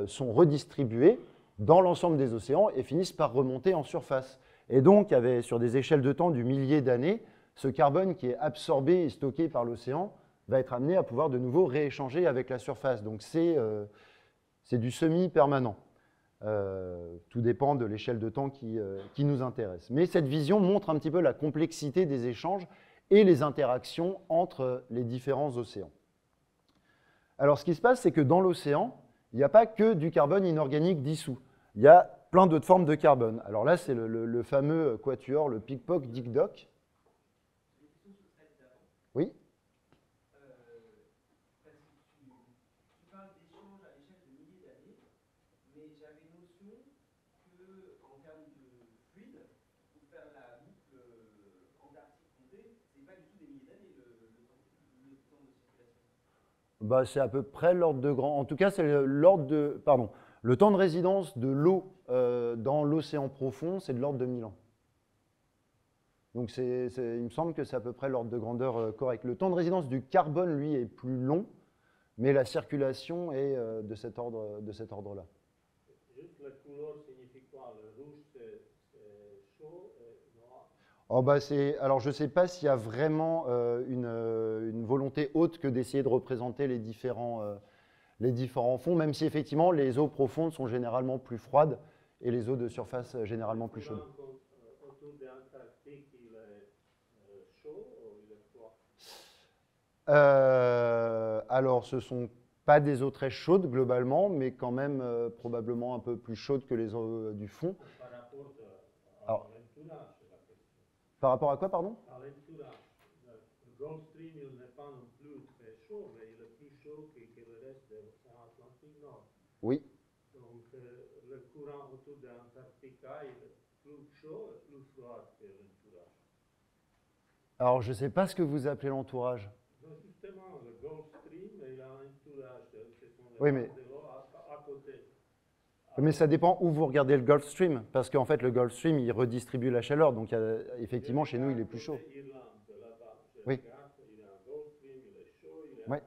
sont redistribués dans l'ensemble des océans et finissent par remonter en surface. Et donc, sur des échelles de temps du millier d'années, ce carbone qui est absorbé et stocké par l'océan va être amené à pouvoir de nouveau rééchanger avec la surface. Donc, c'est du semi-permanent. Tout dépend de l'échelle de temps qui nous intéresse. Mais cette vision montre un petit peu la complexité des échanges et les interactions entre les différents océans. Alors, ce qui se passe, c'est que dans l'océan, il n'y a pas que du carbone inorganique dissous. Il y a plein d'autres formes de carbone. Alors là, c'est le fameux quatuor, le Pickpock-Dick-Dock. Oui. Parce que tu parles d'échanges à l'échelle de milliers d'années, mais j'avais notion qu'en termes de fluide, pour faire la boucle Antarctique-Comté, c'est pas du tout des milliers d'années le temps de circulation. Bah, c'est à peu près l'ordre de grand. En tout cas, c'est l'ordre de. Pardon. Le temps de résidence de l'eau dans l'océan profond, c'est de l'ordre de 1000 ans. Donc, il me semble que c'est à peu près l'ordre de grandeur correct. Le temps de résidence du carbone, lui, est plus long, mais la circulation est de cet ordre-là. Juste la couleur signifie quoi? Le rouge, c'est chaud et noir. Oh, bah, alors, je ne sais pas s'il y a vraiment une volonté haute que d'essayer de représenter les différents fonds, même si effectivement les eaux profondes sont généralement plus froides et les eaux de surface généralement plus chaudes. Autour de l'Antarctique, il est chaud ou il est froid? Alors, ce ne sont pas des eaux très chaudes globalement, mais quand même probablement un peu plus chaudes que les eaux du fond. Par rapport à l'entourage, c'est la question. Par rapport à quoi, pardon? À l'entourage. Le Gulf Stream, il n'est pas non plus très chaud, mais il est plus chaud que le reste de l'océan Atlantique Nord. Oui. Donc, le courant autour de l'Antarctica, il est plus chaud et plus froid que l'entourage. Alors, je ne sais pas ce que vous appelez l'entourage. Justement, le Gulf Stream, il a un entourage. Ce sont les Oui, mais... de l'eau à côté. Mais ça dépend où vous regardez le Gulf Stream, parce qu'en fait, le Gulf Stream, il redistribue la chaleur, donc effectivement, chez nous, il est plus chaud. Oui. Il y a un Gulf Stream, il est chaud, il y a Ouais.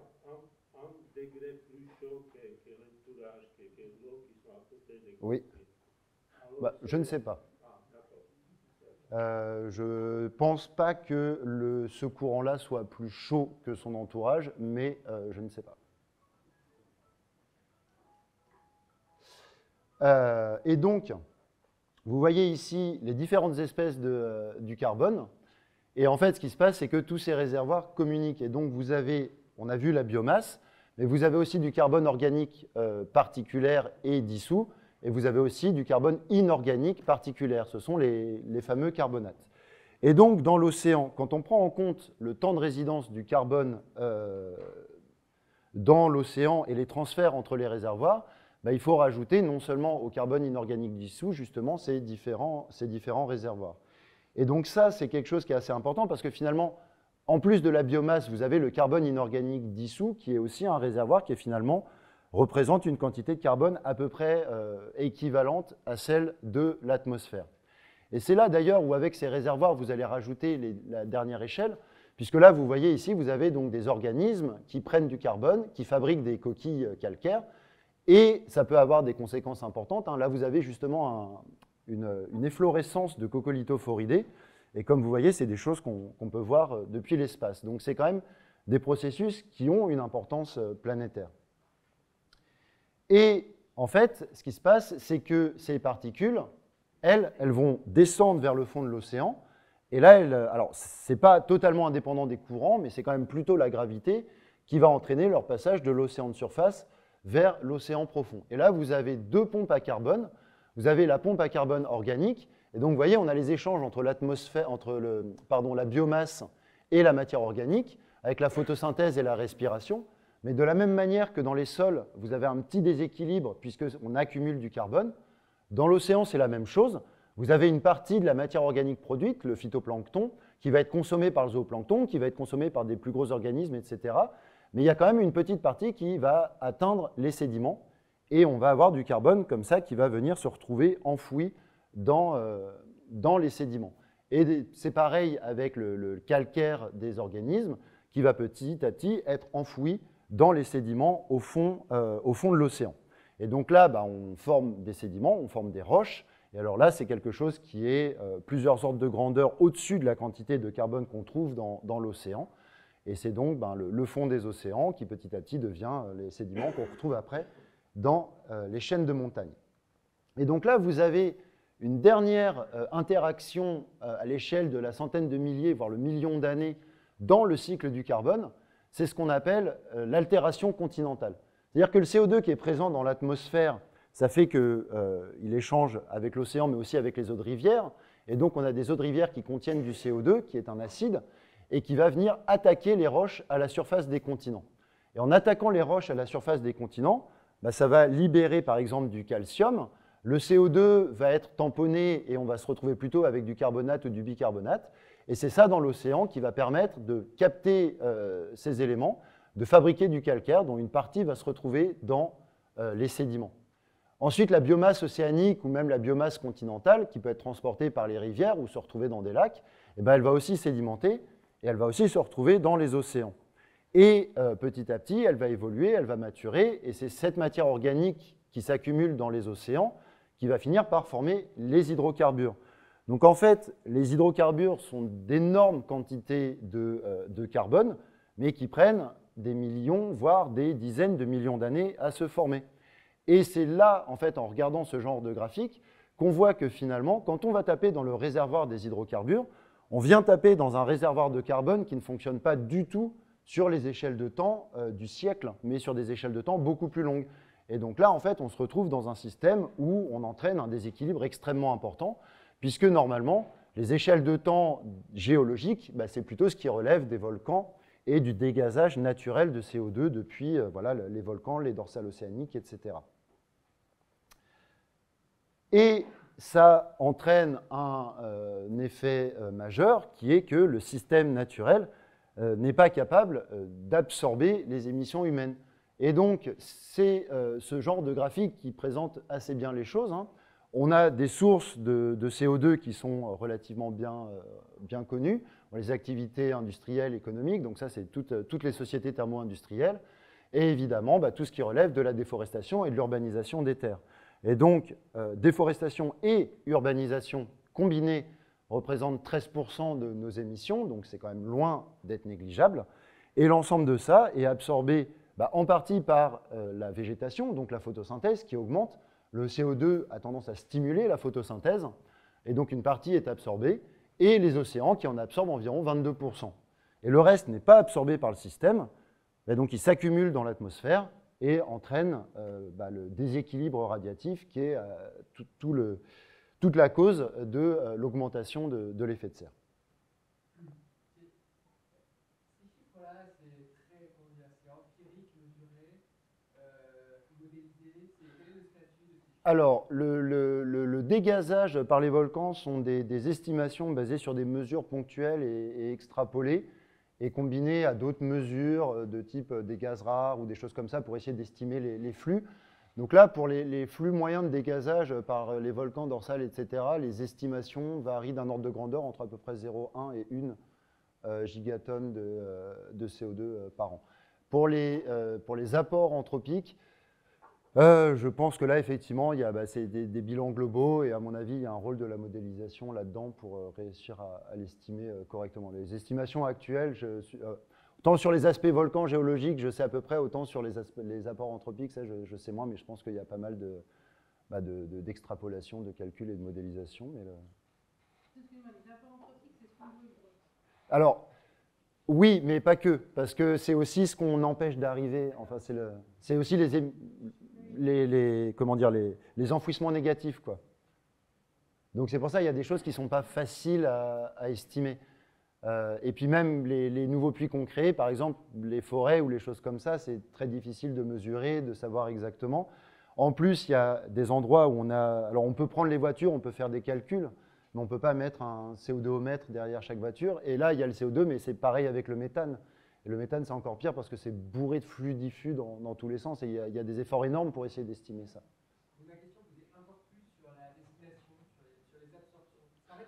un degré plus chaud que l'entourage, que l'eau qui sont à côté des Gulf Oui. Stream. Bah, je ne sais pas. Ah, d'accord. Je ne pense pas que ce courant-là soit plus chaud que son entourage, mais je ne sais pas. Et donc, vous voyez ici les différentes espèces du carbone. Et en fait, ce qui se passe, c'est que tous ces réservoirs communiquent. Et donc, on a vu la biomasse, mais vous avez aussi du carbone organique particulaire et dissous, et vous avez aussi du carbone inorganique particulaire. Ce sont les fameux carbonates. Et donc, dans l'océan, quand on prend en compte le temps de résidence du carbone dans l'océan et les transferts entre les réservoirs, bah, il faut rajouter non seulement au carbone inorganique dissous, justement, ces différents réservoirs. Et donc ça, c'est quelque chose qui est assez important parce que finalement, en plus de la biomasse, vous avez le carbone inorganique dissous qui est aussi un réservoir qui finalement représente une quantité de carbone à peu près équivalente à celle de l'atmosphère. Et c'est là d'ailleurs où avec ces réservoirs, vous allez rajouter la dernière échelle, puisque là, vous voyez ici, vous avez donc des organismes qui prennent du carbone, qui fabriquent des coquilles calcaires, et ça peut avoir des conséquences importantes. Là, vous avez justement une efflorescence de coccolithophoridés. Et comme vous voyez, c'est des choses qu'on peut voir depuis l'espace. Donc c'est quand même des processus qui ont une importance planétaire. Et en fait, ce qui se passe, c'est que ces particules, elles vont descendre vers le fond de l'océan. Et là, alors, ce n'est pas totalement indépendant des courants, mais c'est quand même plutôt la gravité qui va entraîner leur passage de l'océan de surface vers l'océan profond. Et là, vous avez deux pompes à carbone. Vous avez la pompe à carbone organique. Et donc, vous voyez, on a les échanges entre l'atmosphère, la biomasse et la matière organique, avec la photosynthèse et la respiration. Mais de la même manière que dans les sols, vous avez un petit déséquilibre puisqu'on accumule du carbone, dans l'océan, c'est la même chose. Vous avez une partie de la matière organique produite, le phytoplancton, qui va être consommée par le zooplancton, qui va être consommée par des plus gros organismes, etc. Mais il y a quand même une petite partie qui va atteindre les sédiments et on va avoir du carbone comme ça qui va venir se retrouver enfoui dans les sédiments. Et c'est pareil avec le calcaire des organismes qui va petit à petit être enfoui dans les sédiments au fond de l'océan. Et donc là, on forme des sédiments, on forme des roches. Et alors là, c'est quelque chose qui est plusieurs ordres de grandeur au-dessus de la quantité de carbone qu'on trouve dans l'océan. Et c'est donc le fond des océans qui petit à petit devient les sédiments qu'on retrouve après dans les chaînes de montagnes. Et donc là, vous avez une dernière interaction à l'échelle de la centaine de milliers, voire le million d'années dans le cycle du carbone. C'est ce qu'on appelle l'altération continentale. C'est-à-dire que le CO2 qui est présent dans l'atmosphère, ça fait qu'il échange avec l'océan, mais aussi avec les eaux de rivière. Et donc, on a des eaux de rivière qui contiennent du CO2, qui est un acide, et qui va venir attaquer les roches à la surface des continents. Et en attaquant les roches à la surface des continents, ça va libérer, par exemple, du calcium. Le CO2 va être tamponné et on va se retrouver plutôt avec du carbonate ou du bicarbonate. Et c'est ça dans l'océan qui va permettre de capter ces éléments, de fabriquer du calcaire dont une partie va se retrouver dans les sédiments. Ensuite, la biomasse océanique ou même la biomasse continentale qui peut être transportée par les rivières ou se retrouver dans des lacs, elle va aussi sédimenter et elle va aussi se retrouver dans les océans. Et petit à petit, elle va évoluer, elle va maturer et c'est cette matière organique qui s'accumule dans les océans qui va finir par former les hydrocarbures. Donc en fait, les hydrocarbures sont d'énormes quantités de carbone, mais qui prennent des millions, voire des dizaines de millions d'années à se former. Et c'est là, en fait, en regardant ce genre de graphique, qu'on voit que finalement, quand on va taper dans le réservoir des hydrocarbures, on vient taper dans un réservoir de carbone qui ne fonctionne pas du tout sur les échelles de temps du siècle, mais sur des échelles de temps beaucoup plus longues. Et donc là, en fait, on se retrouve dans un système où on entraîne un déséquilibre extrêmement important, puisque normalement, les échelles de temps géologiques, c'est plutôt ce qui relève des volcans et du dégazage naturel de CO2 depuis les volcans, les dorsales océaniques, etc. Et ça entraîne un effet majeur qui est que le système naturel n'est pas capable d'absorber les émissions humaines. Et donc, c'est ce genre de graphique qui présente assez bien les choses. On a des sources de CO2 qui sont relativement bien connues, les activités industrielles, économiques, donc ça, c'est toutes les sociétés thermo-industrielles, et évidemment, tout ce qui relève de la déforestation et de l'urbanisation des terres. Et donc, déforestation et urbanisation combinées représentent 13% de nos émissions, donc c'est quand même loin d'être négligeable. Et l'ensemble de ça est absorbé en partie par la végétation, donc la photosynthèse qui augmente. Le CO2 a tendance à stimuler la photosynthèse, et donc une partie est absorbée, et les océans qui en absorbent environ 22%. Et le reste n'est pas absorbé par le système, donc il s'accumule dans l'atmosphère, et entraîne le déséquilibre radiatif qui est toute la cause de l'augmentation de l'effet de serre. Ces chiffres-là, c'est empirique, mesuré, modélisé. Quel est le statut de ces chiffres? Alors, le dégazage par les volcans sont des estimations basées sur des mesures ponctuelles et extrapolées, et combiné à d'autres mesures de type des gaz rares ou des choses comme ça pour essayer d'estimer les flux. Donc là, pour les flux moyens de dégazage par les volcans dorsales, etc., les estimations varient d'un ordre de grandeur entre à peu près 0,1 et 1 gigatonne de CO2 par an. Pour les apports anthropiques, Je pense que là, effectivement, il y a c'est des bilans globaux et à mon avis, il y a un rôle de la modélisation là-dedans pour réussir à l'estimer correctement. Les estimations actuelles, autant sur les aspects volcans géologiques, je sais à peu près, autant sur les apports anthropiques, ça, je sais moins, mais je pense qu'il y a pas mal d'extrapolation, de calcul et de modélisation. Mais Excusez-moi, les apports anthropiques, c'est ce qu'on veut. Alors, oui, mais pas que, parce que c'est aussi ce qu'on empêche d'arriver. Enfin, c'est aussi les enfouissements négatifs, quoi. Donc c'est pour ça qu'il y a des choses qui ne sont pas faciles à estimer. Et puis même les nouveaux puits qu'on crée, par exemple les forêts ou les choses comme ça, c'est très difficile de mesurer, de savoir exactement. En plus, il y a des endroits où alors on peut prendre les voitures, on peut faire des calculs, mais on ne peut pas mettre un CO2-mètre derrière chaque voiture. Et là, il y a le CO2, mais c'est pareil avec le méthane. Et le méthane, c'est encore pire parce que c'est bourré de flux diffus dans tous les sens. Et il y a des efforts énormes pour essayer d'estimer ça. Ma question vous est encore plus sur la destination, sur les absorptions. En fait,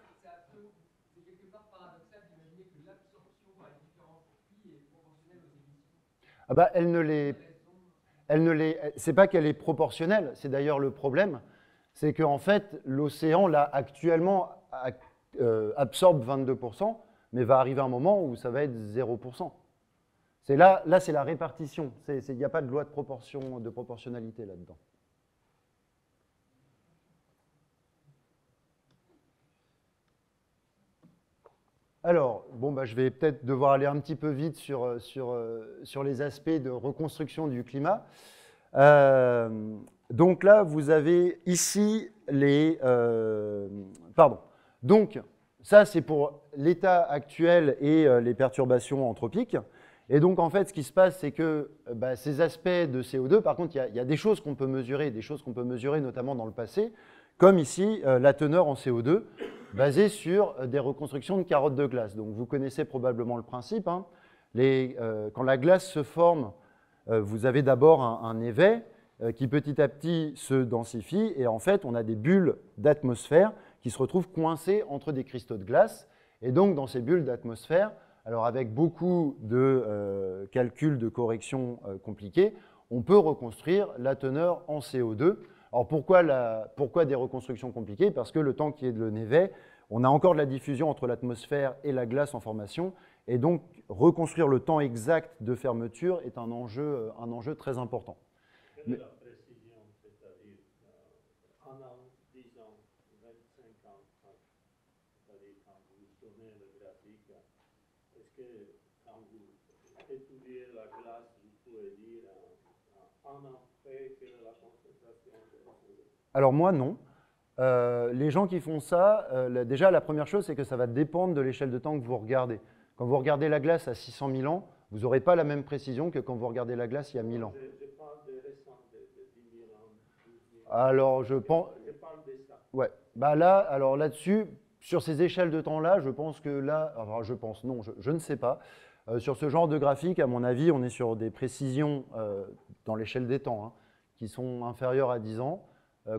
c'est quelque part paradoxal d'imaginer que l'absorption par les différents puits est proportionnelle aux émissions. Ah bah, c'est pas qu'elle est proportionnelle, c'est d'ailleurs le problème. C'est qu'en fait, l'océan, là, actuellement, absorbe 22%, mais va arriver un moment où ça va être 0%. Là, c'est la répartition. Il n'y a pas de loi de proportionnalité là-dedans. Alors, bon, je vais peut-être devoir aller un petit peu vite sur les aspects de reconstruction du climat. Donc là, vous avez ici Donc, ça, c'est pour l'état actuel et les perturbations anthropiques. Et donc, en fait, ce qui se passe, c'est que ces aspects de CO2, par contre, il y a des choses qu'on peut mesurer, notamment dans le passé, comme ici, la teneur en CO2, basée sur des reconstructions de carottes de glace. Donc, vous connaissez probablement le principe. Hein. Quand la glace se forme, vous avez d'abord un évet qui petit à petit se densifie, et en fait, on a des bulles d'atmosphère qui se retrouvent coincées entre des cristaux de glace. Et donc, dans ces bulles d'atmosphère, alors avec beaucoup de calculs de correction compliqués, on peut reconstruire la teneur en CO2. Alors pourquoi des reconstructions compliquées? Parce que le temps qu'il y ait de le névet, on a encore de la diffusion entre l'atmosphère et la glace en formation, et donc reconstruire le temps exact de fermeture est un enjeu très important. Quelle est la précision, c'est-à-dire 1 an, 10 ans, 25 ans, c'est-à-dire quand vous donnez le graphique, est-ce que quand vous étudiez la glace, vous pouvez dire 1 an près quelle est la concentration de la CO2? Alors moi, non. Les gens qui font ça, déjà la première chose, c'est que ça va dépendre de l'échelle de temps que vous regardez. Quand vous regardez la glace à 600 000 ans, vous n'aurez pas la même précision que quand vous regardez la glace il y a 1000 ans. Je parle des récents, de 10 000 ans, 12 000 ans. Alors je pense... Je parle de ça. Ouais. Alors là-dessus, sur ces échelles de temps-là, je pense que là... Enfin, je ne sais pas. Sur ce genre de graphique, à mon avis, on est sur des précisions dans l'échelle des temps, hein, qui sont inférieures à 10 ans.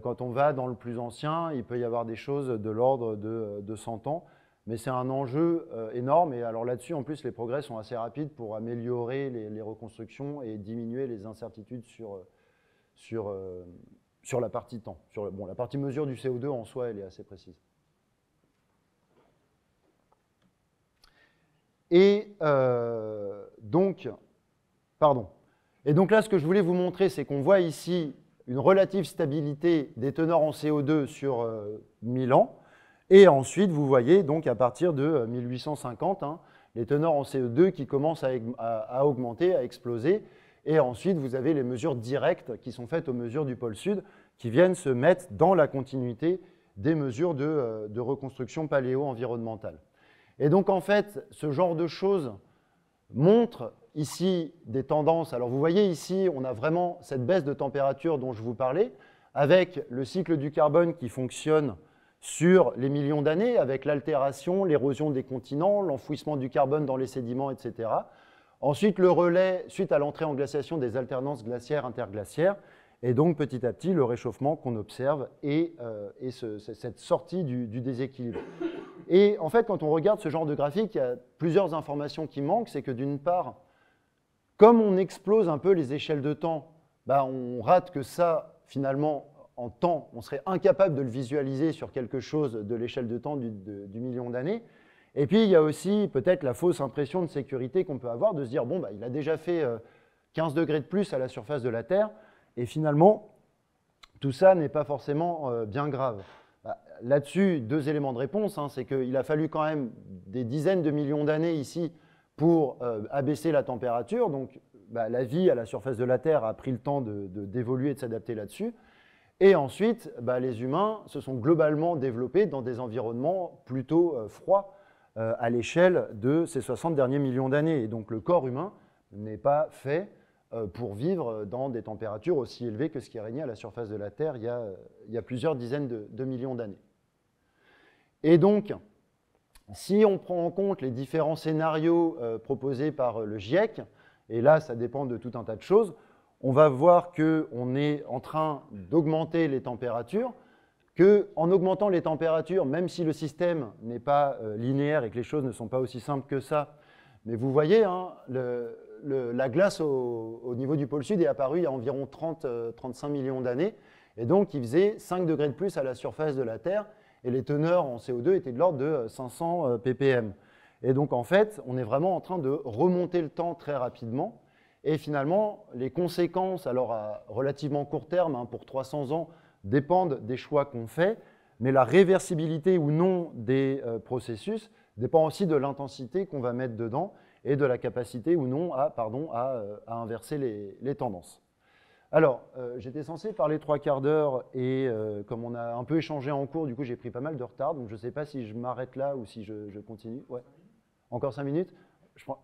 Quand on va dans le plus ancien, il peut y avoir des choses de l'ordre de 100 ans, mais c'est un enjeu énorme. Et alors là-dessus, en plus, les progrès sont assez rapides pour améliorer les reconstructions et diminuer les incertitudes sur la partie temps. La partie mesure du CO2 en soi, elle est assez précise. Et donc là, ce que je voulais vous montrer, c'est qu'on voit ici une relative stabilité des teneurs en CO2 sur 1000 ans. Et ensuite, vous voyez donc à partir de 1850, hein, les teneurs en CO2 qui commencent à augmenter, à exploser. Et ensuite, vous avez les mesures directes qui sont faites aux mesures du pôle sud, qui viennent se mettre dans la continuité des mesures de reconstruction paléo-environnementale. Et donc, en fait, ce genre de choses montre ici des tendances. Alors, vous voyez ici, on a vraiment cette baisse de température dont je vous parlais, avec le cycle du carbone qui fonctionne sur les millions d'années, avec l'altération, l'érosion des continents, l'enfouissement du carbone dans les sédiments, etc. Ensuite, le relais, suite à l'entrée en glaciation des alternances glaciaires interglaciaires, et donc petit à petit le réchauffement qu'on observe et cette sortie du déséquilibre. Et en fait, quand on regarde ce genre de graphique, il y a plusieurs informations qui manquent. C'est que d'une part, comme on explose un peu les échelles de temps bah, on rate que ça, finalement, en temps, on serait incapable de le visualiser sur quelque chose de l'échelle de temps du million d'années. Et puis, il y a aussi peut-être la fausse impression de sécurité qu'on peut avoir, de se dire, bon, bah, il a déjà fait 15 degrés de plus à la surface de la Terre, et finalement, tout ça n'est pas forcément bien grave. Bah, là-dessus, deux éléments de réponse, hein, c'est qu'il a fallu quand même des dizaines de millions d'années ici pour abaisser la température, donc bah, la vie à la surface de la Terre a pris le temps d'évoluer et de s'adapter là-dessus. Et ensuite, bah, les humains se sont globalement développés dans des environnements plutôt froids à l'échelle de ces 60 derniers millions d'années. Et donc le corps humain n'est pas fait pour vivre dans des températures aussi élevées que ce qui régnait à la surface de la Terre il y a plusieurs dizaines de millions d'années. Et donc, si on prend en compte les différents scénarios proposés par le GIEC, et là ça dépend de tout un tas de choses, on va voir qu'on est en train d'augmenter les températures, qu'en augmentant les températures, même si le système n'est pas linéaire et que les choses ne sont pas aussi simples que ça, mais vous voyez, hein, la glace au niveau du pôle sud est apparue il y a environ 30-35 millions d'années, et donc il faisait 5 degrés de plus à la surface de la Terre, et les teneurs en CO2 étaient de l'ordre de 500 ppm. Et donc en fait, on est vraiment en train de remonter le temps très rapidement, et finalement, les conséquences, alors à relativement court terme, hein, pour 300 ans, dépendent des choix qu'on fait, mais la réversibilité ou non des processus dépend aussi de l'intensité qu'on va mettre dedans et de la capacité ou non à inverser les tendances. Alors, j'étais censé parler 3/4 d'heure et comme on a un peu échangé en cours, du coup j'ai pris pas mal de retard, donc je ne sais pas si je m'arrête là ou si je continue. Ouais. Encore 5 minutes? Je prends...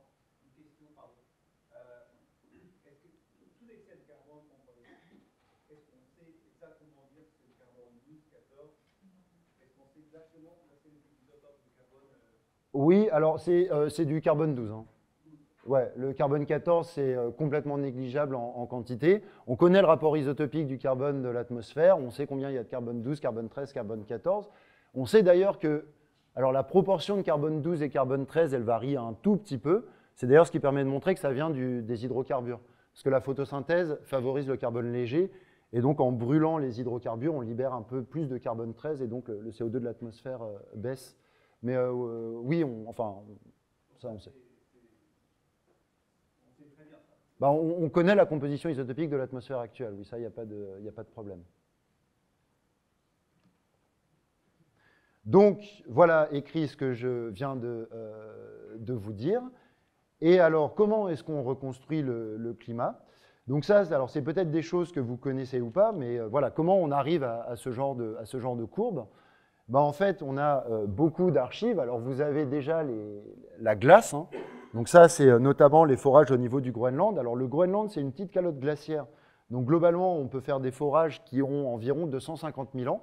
Oui, alors c'est du carbone 12. Hein. Ouais, le carbone 14, c'est complètement négligeable en quantité. On connaît le rapport isotopique du carbone de l'atmosphère, on sait combien il y a de carbone 12, carbone 13, carbone 14. On sait d'ailleurs que alors, la proportion de carbone 12 et carbone 13, elle varie un tout petit peu. C'est d'ailleurs ce qui permet de montrer que ça vient des hydrocarbures. Parce que la photosynthèse favorise le carbone léger, et donc en brûlant les hydrocarbures, on libère un peu plus de carbone 13, et donc le CO2 de l'atmosphère baisse. Mais oui, ça on sait. Bah, on connaît la composition isotopique de l'atmosphère actuelle, oui, ça, il n'y a pas de problème. Donc, voilà écrit ce que je viens de vous dire. Et alors, comment est-ce qu'on reconstruit le climat? Donc ça, alors c'est peut-être des choses que vous connaissez ou pas, mais voilà, comment on arrive à ce genre de courbe? Ben, en fait, on a beaucoup d'archives. Alors, vous avez déjà la glace. Hein. Donc ça, c'est notamment les forages au niveau du Groenland. Alors, le Groenland, c'est une petite calotte glaciaire. Donc, globalement, on peut faire des forages qui ont environ 250 000 ans.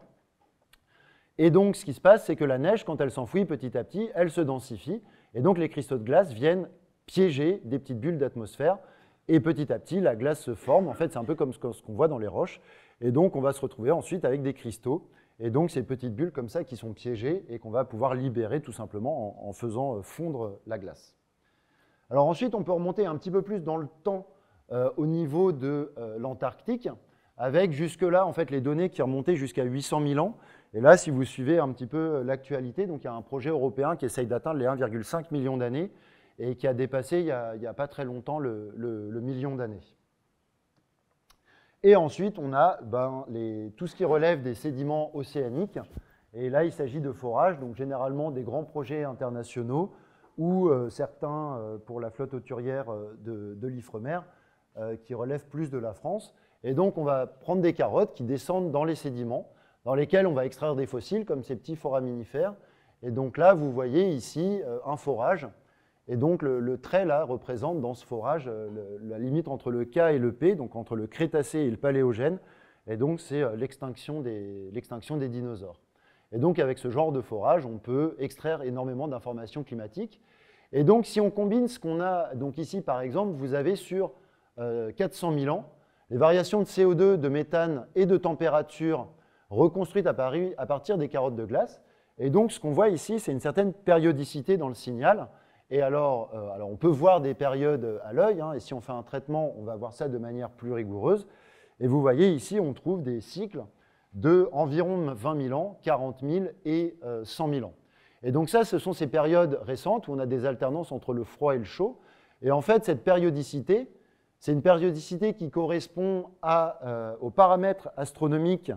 Et donc, ce qui se passe, c'est que la neige, quand elle s'enfouit petit à petit, elle se densifie. Et donc, les cristaux de glace viennent piéger des petites bulles d'atmosphère. Et petit à petit, la glace se forme. En fait, c'est un peu comme ce qu'on voit dans les roches. Et donc, on va se retrouver ensuite avec des cristaux. Et donc, ces petites bulles comme ça qui sont piégées et qu'on va pouvoir libérer tout simplement en faisant fondre la glace. Alors ensuite, on peut remonter un petit peu plus dans le temps au niveau de l'Antarctique, avec jusque-là, en fait, les données qui remontaient jusqu'à 800 000 ans. Et là, si vous suivez un petit peu l'actualité, donc il y a un projet européen qui essaye d'atteindre les 1,5 million d'années et qui a dépassé il n'y a pas très longtemps le million d'années. Et ensuite, on a tout ce qui relève des sédiments océaniques. Et là, il s'agit de forages, donc généralement des grands projets internationaux ou certains pour la flotte hauturière de l'Ifremer qui relèvent plus de la France. Et donc, on va prendre des carottes qui descendent dans les sédiments, dans lesquels on va extraire des fossiles, comme ces petits foraminifères. Et donc là, vous voyez ici un forage. Et donc, le trait, là, représente dans ce forage la limite entre le K et le P, donc entre le Crétacé et le Paléogène. Et donc, c'est l'extinction des dinosaures. Et donc, avec ce genre de forage, on peut extraire énormément d'informations climatiques. Et donc, si on combine ce qu'on a, donc ici, par exemple, vous avez sur 400 000 ans, les variations de CO2, de méthane et de température reconstruites à partir des carottes de glace. Et donc, ce qu'on voit ici, c'est une certaine périodicité dans le signal. Et alors on peut voir des périodes à l'œil, hein, et si on fait un traitement, on va voir ça de manière plus rigoureuse. Et vous voyez ici, on trouve des cycles de environ 20 000 ans, 40 000 et 100 000 ans. Et donc ça, ce sont ces périodes récentes où on a des alternances entre le froid et le chaud. Et en fait, cette périodicité, c'est une périodicité qui correspond aux paramètres astronomiques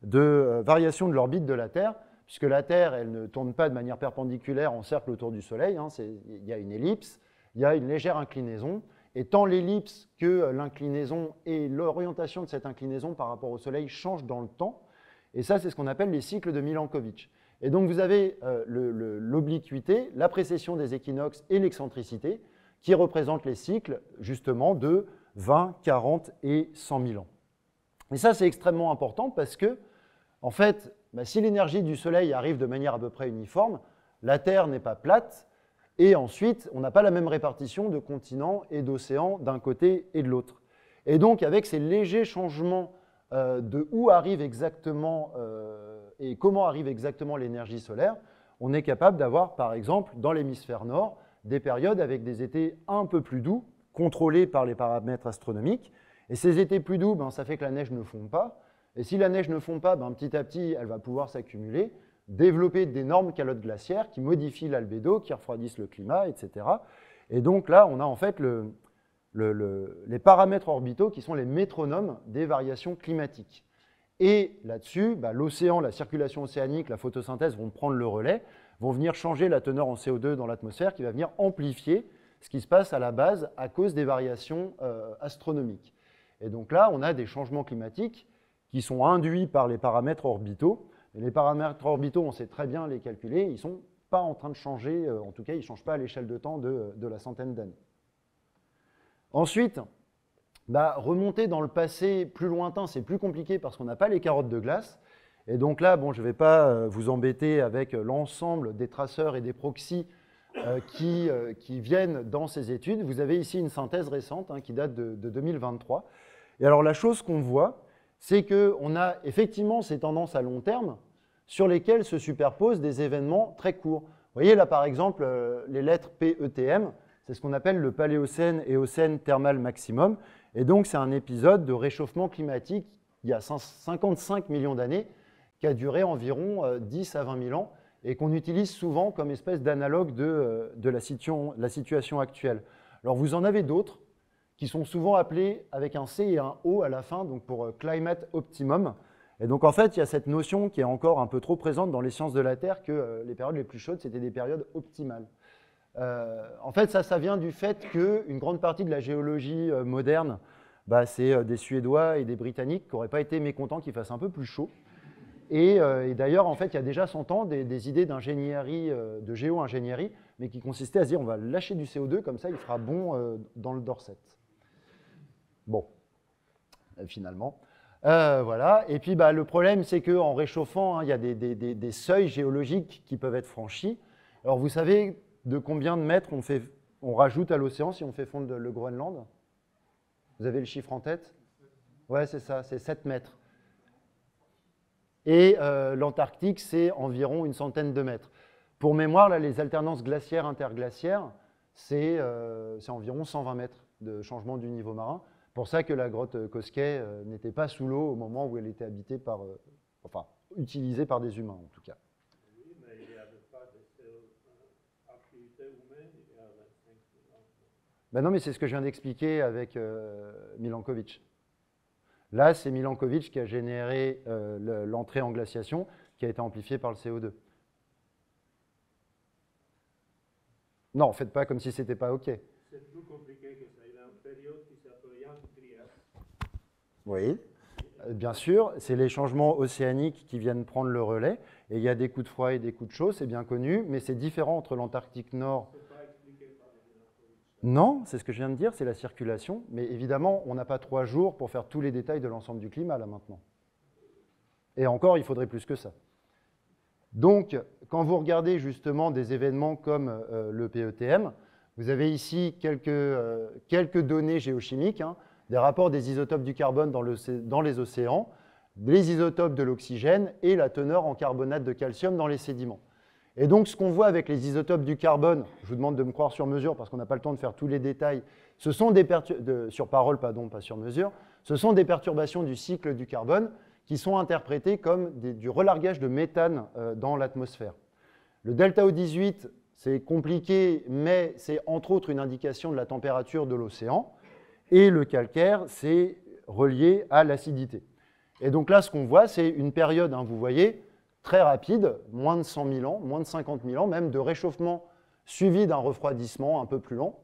de variation de l'orbite de la Terre, puisque la Terre, elle ne tourne pas de manière perpendiculaire en cercle autour du Soleil, hein, il y a une ellipse, il y a une légère inclinaison, et tant l'ellipse que l'inclinaison et l'orientation de cette inclinaison par rapport au Soleil changent dans le temps, et ça, c'est ce qu'on appelle les cycles de Milankovitch. Et donc, vous avez l'obliquité, la précession des équinoxes et l'excentricité, qui représentent les cycles, justement, de 20, 40 et 100 000 ans. Et ça, c'est extrêmement important parce que, en fait, si l'énergie du Soleil arrive de manière à peu près uniforme, la Terre n'est pas plate, et ensuite, on n'a pas la même répartition de continents et d'océans d'un côté et de l'autre. Et donc, avec ces légers changements de où arrive exactement et comment arrive exactement l'énergie solaire, on est capable d'avoir, par exemple, dans l'hémisphère nord, des périodes avec des étés un peu plus doux, contrôlés par les paramètres astronomiques. Et ces étés plus doux, ça fait que la neige ne fond pas. Et si la neige ne fond pas, petit à petit, elle va pouvoir s'accumuler, développer d'énormes calottes glaciaires qui modifient l'albédo, qui refroidissent le climat, etc. Et donc là, on a en fait les paramètres orbitaux qui sont les métronomes des variations climatiques. Et là-dessus, l'océan, la circulation océanique, la photosynthèse vont prendre le relais, vont venir changer la teneur en CO2 dans l'atmosphère, qui va venir amplifier ce qui se passe à la base à cause des variations astronomiques. Et donc là, on a des changements climatiques qui sont induits par les paramètres orbitaux. Et les paramètres orbitaux, on sait très bien les calculer, ils ne sont pas en train de changer, en tout cas, ils ne changent pas à l'échelle de temps de la centaine d'années. Ensuite, remonter dans le passé plus lointain, c'est plus compliqué parce qu'on n'a pas les carottes de glace. Et donc là, je ne vais pas vous embêter avec l'ensemble des traceurs et des proxys qui viennent dans ces études. Vous avez ici une synthèse récente qui date de 2023. Et alors la chose qu'on voit, c'est qu'on a effectivement ces tendances à long terme sur lesquelles se superposent des événements très courts. Vous voyez là par exemple les lettres PETM, c'est ce qu'on appelle le Paléocène et Océane thermal maximum. Et donc c'est un épisode de réchauffement climatique il y a 55 millions d'années qui a duré environ 10 à 20 000 ans et qu'on utilise souvent comme espèce d'analogue de la situation actuelle. Alors vous en avez d'autres qui sont souvent appelés avec un C et un O à la fin, donc pour climate optimum. Et donc en fait, il y a cette notion qui est encore un peu trop présente dans les sciences de la Terre que les périodes les plus chaudes, c'était des périodes optimales. En fait, ça vient du fait qu'une grande partie de la géologie moderne, c'est des Suédois et des Britanniques qui n'auraient pas été mécontents qu'il fasse un peu plus chaud. Et d'ailleurs, en fait, il y a déjà 100 ans des idées d'ingénierie, de géo-ingénierie, mais qui consistaient à se dire on va lâcher du CO2, comme ça il fera bon dans le Dorset. Bon, finalement. Voilà. Et puis le problème, c'est qu'en réchauffant, il y a des seuils géologiques qui peuvent être franchis. Alors vous savez de combien de mètres on rajoute à l'océan si on fait fondre le Groenland? Vous avez le chiffre en tête? Ouais, c'est ça, c'est 7 mètres. Et l'Antarctique, c'est environ une centaine de mètres. Pour mémoire, là, les alternances glaciaires interglaciaires, c'est environ 120 mètres de changement du niveau marin. Pour ça que la grotte Koské n'était pas sous l'eau au moment où elle était habitée par, utilisée par des humains en tout cas. Oui, mais il n'y avait pas d'activité humaine il y a 25 000 ans. Non, mais c'est ce que je viens d'expliquer avec Milankovitch. Là, c'est Milankovitch qui a généré l'entrée en glaciation qui a été amplifiée par le CO2. Non, faites pas comme si ce n'était pas OK. C'est plus compliqué que ça. Il y a une période qui s'appelle Yang-Trias. Oui, bien sûr, c'est les changements océaniques qui viennent prendre le relais. Et il y a des coups de froid et des coups de chaud, c'est bien connu, mais c'est différent entre l'Antarctique Nord. C'est pas expliqué par Milankovitch. Non, c'est ce que je viens de dire, c'est la circulation. Mais évidemment, on n'a pas 3 jours pour faire tous les détails de l'ensemble du climat, là, maintenant. Et encore, il faudrait plus que ça. Donc, quand vous regardez justement des événements comme le PETM, vous avez ici quelques données géochimiques, des rapports des isotopes du carbone dans les océans, les isotopes de l'oxygène et la teneur en carbonate de calcium dans les sédiments. Et donc, ce qu'on voit avec les isotopes du carbone, je vous demande de me croire sur mesure parce qu'on n'a pas le temps de faire tous les détails, ce sont des sur parole, pardon, pas sur mesure, ce sont des perturbations du cycle du carbone qui sont interprétées comme du relargage de méthane dans l'atmosphère. Le delta O18, c'est compliqué, mais c'est entre autres une indication de la température de l'océan. Et le calcaire, c'est relié à l'acidité. Et donc là, ce qu'on voit, c'est une période, vous voyez, très rapide, moins de 100 000 ans, moins de 50 000 ans, même de réchauffement suivi d'un refroidissement un peu plus lent,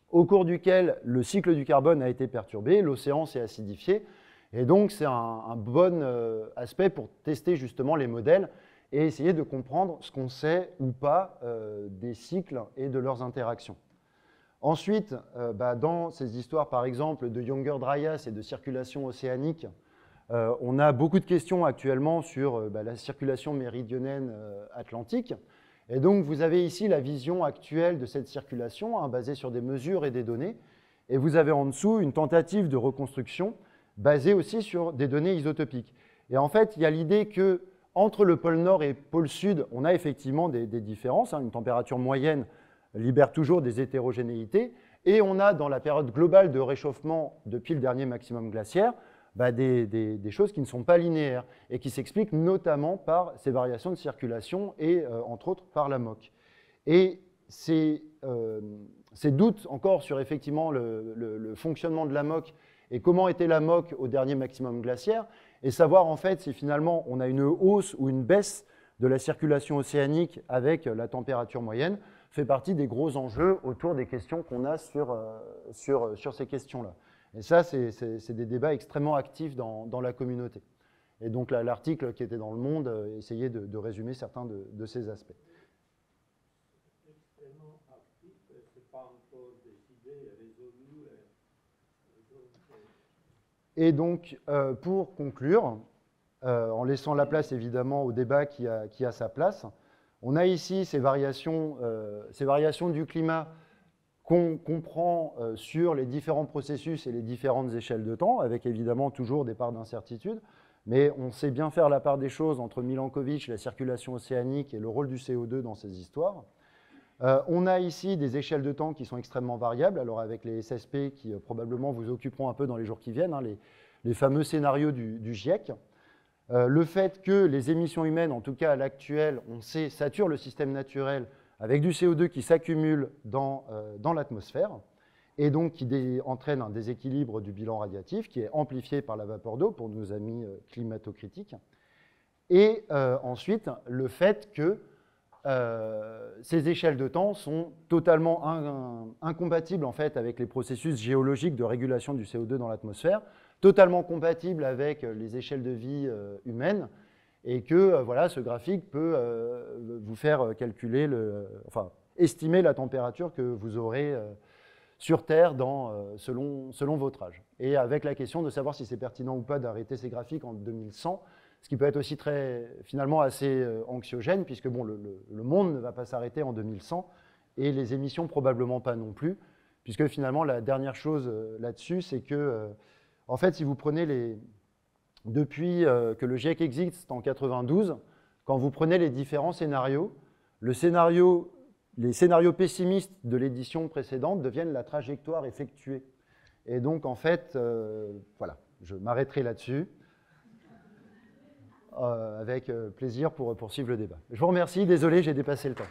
au cours duquel le cycle du carbone a été perturbé, l'océan s'est acidifié. Et donc, c'est un bon aspect pour tester justement les modèles et essayer de comprendre ce qu'on sait ou pas des cycles et de leurs interactions. Ensuite, dans ces histoires, par exemple, de Younger-Dryas et de circulation océanique, on a beaucoup de questions actuellement sur la circulation méridionale atlantique. Et donc, vous avez ici la vision actuelle de cette circulation, basée sur des mesures et des données. Et vous avez en dessous une tentative de reconstruction basée aussi sur des données isotopiques. Et en fait, il y a l'idée que entre le pôle Nord et le pôle Sud, on a effectivement des différences. Une température moyenne libère toujours des hétérogénéités. Et on a, dans la période globale de réchauffement depuis le dernier maximum glaciaire, des choses qui ne sont pas linéaires et qui s'expliquent notamment par ces variations de circulation et, entre autres, par la MOC. Et ces doutes encore sur effectivement le fonctionnement de la MOC et comment était la MOC au dernier maximum glaciaire, et savoir en fait si finalement on a une hausse ou une baisse de la circulation océanique avec la température moyenne, fait partie des gros enjeux autour des questions qu'on a sur ces questions-là. Et ça, c'est des débats extrêmement actifs dans la communauté. Et donc l'article qui était dans Le Monde essayait de résumer certains de ces aspects. Extrêmement actif, c'est pas encore décidé, résolu. Et donc, pour conclure, en laissant la place évidemment au débat qui a sa place, on a ici ces variations du climat qu'on comprend sur les différents processus et les différentes échelles de temps, avec évidemment toujours des parts d'incertitude, mais on sait bien faire la part des choses entre Milankovitch, la circulation océanique et le rôle du CO2 dans ces histoires. On a ici des échelles de temps qui sont extrêmement variables, alors avec les SSP qui probablement vous occuperont un peu dans les jours qui viennent, les fameux scénarios du GIEC. Le fait que les émissions humaines, en tout cas à l'actuel, on sait, saturent le système naturel avec du CO2 qui s'accumule dans l'atmosphère et donc qui entraîne un déséquilibre du bilan radiatif qui est amplifié par la vapeur d'eau pour nos amis climato-critiques. Et ensuite, le fait que ces échelles de temps sont totalement incompatibles en fait, avec les processus géologiques de régulation du CO2 dans l'atmosphère, totalement compatibles avec les échelles de vie humaines, et que voilà, ce graphique peut vous faire calculer, estimer la température que vous aurez sur Terre selon votre âge. Et avec la question de savoir si c'est pertinent ou pas d'arrêter ces graphiques en 2100, ce qui peut être aussi finalement assez anxiogène, puisque bon, le monde ne va pas s'arrêter en 2100, et les émissions probablement pas non plus, puisque finalement la dernière chose là-dessus, c'est que, en fait, si vous prenez depuis que le GIEC existe en 92, quand vous prenez les différents scénarios, les scénarios pessimistes de l'édition précédente deviennent la trajectoire effectuée. Et donc, en fait, voilà, je m'arrêterai là-dessus. Avec plaisir pour poursuivre le débat. Je vous remercie, désolé, j'ai dépassé le temps.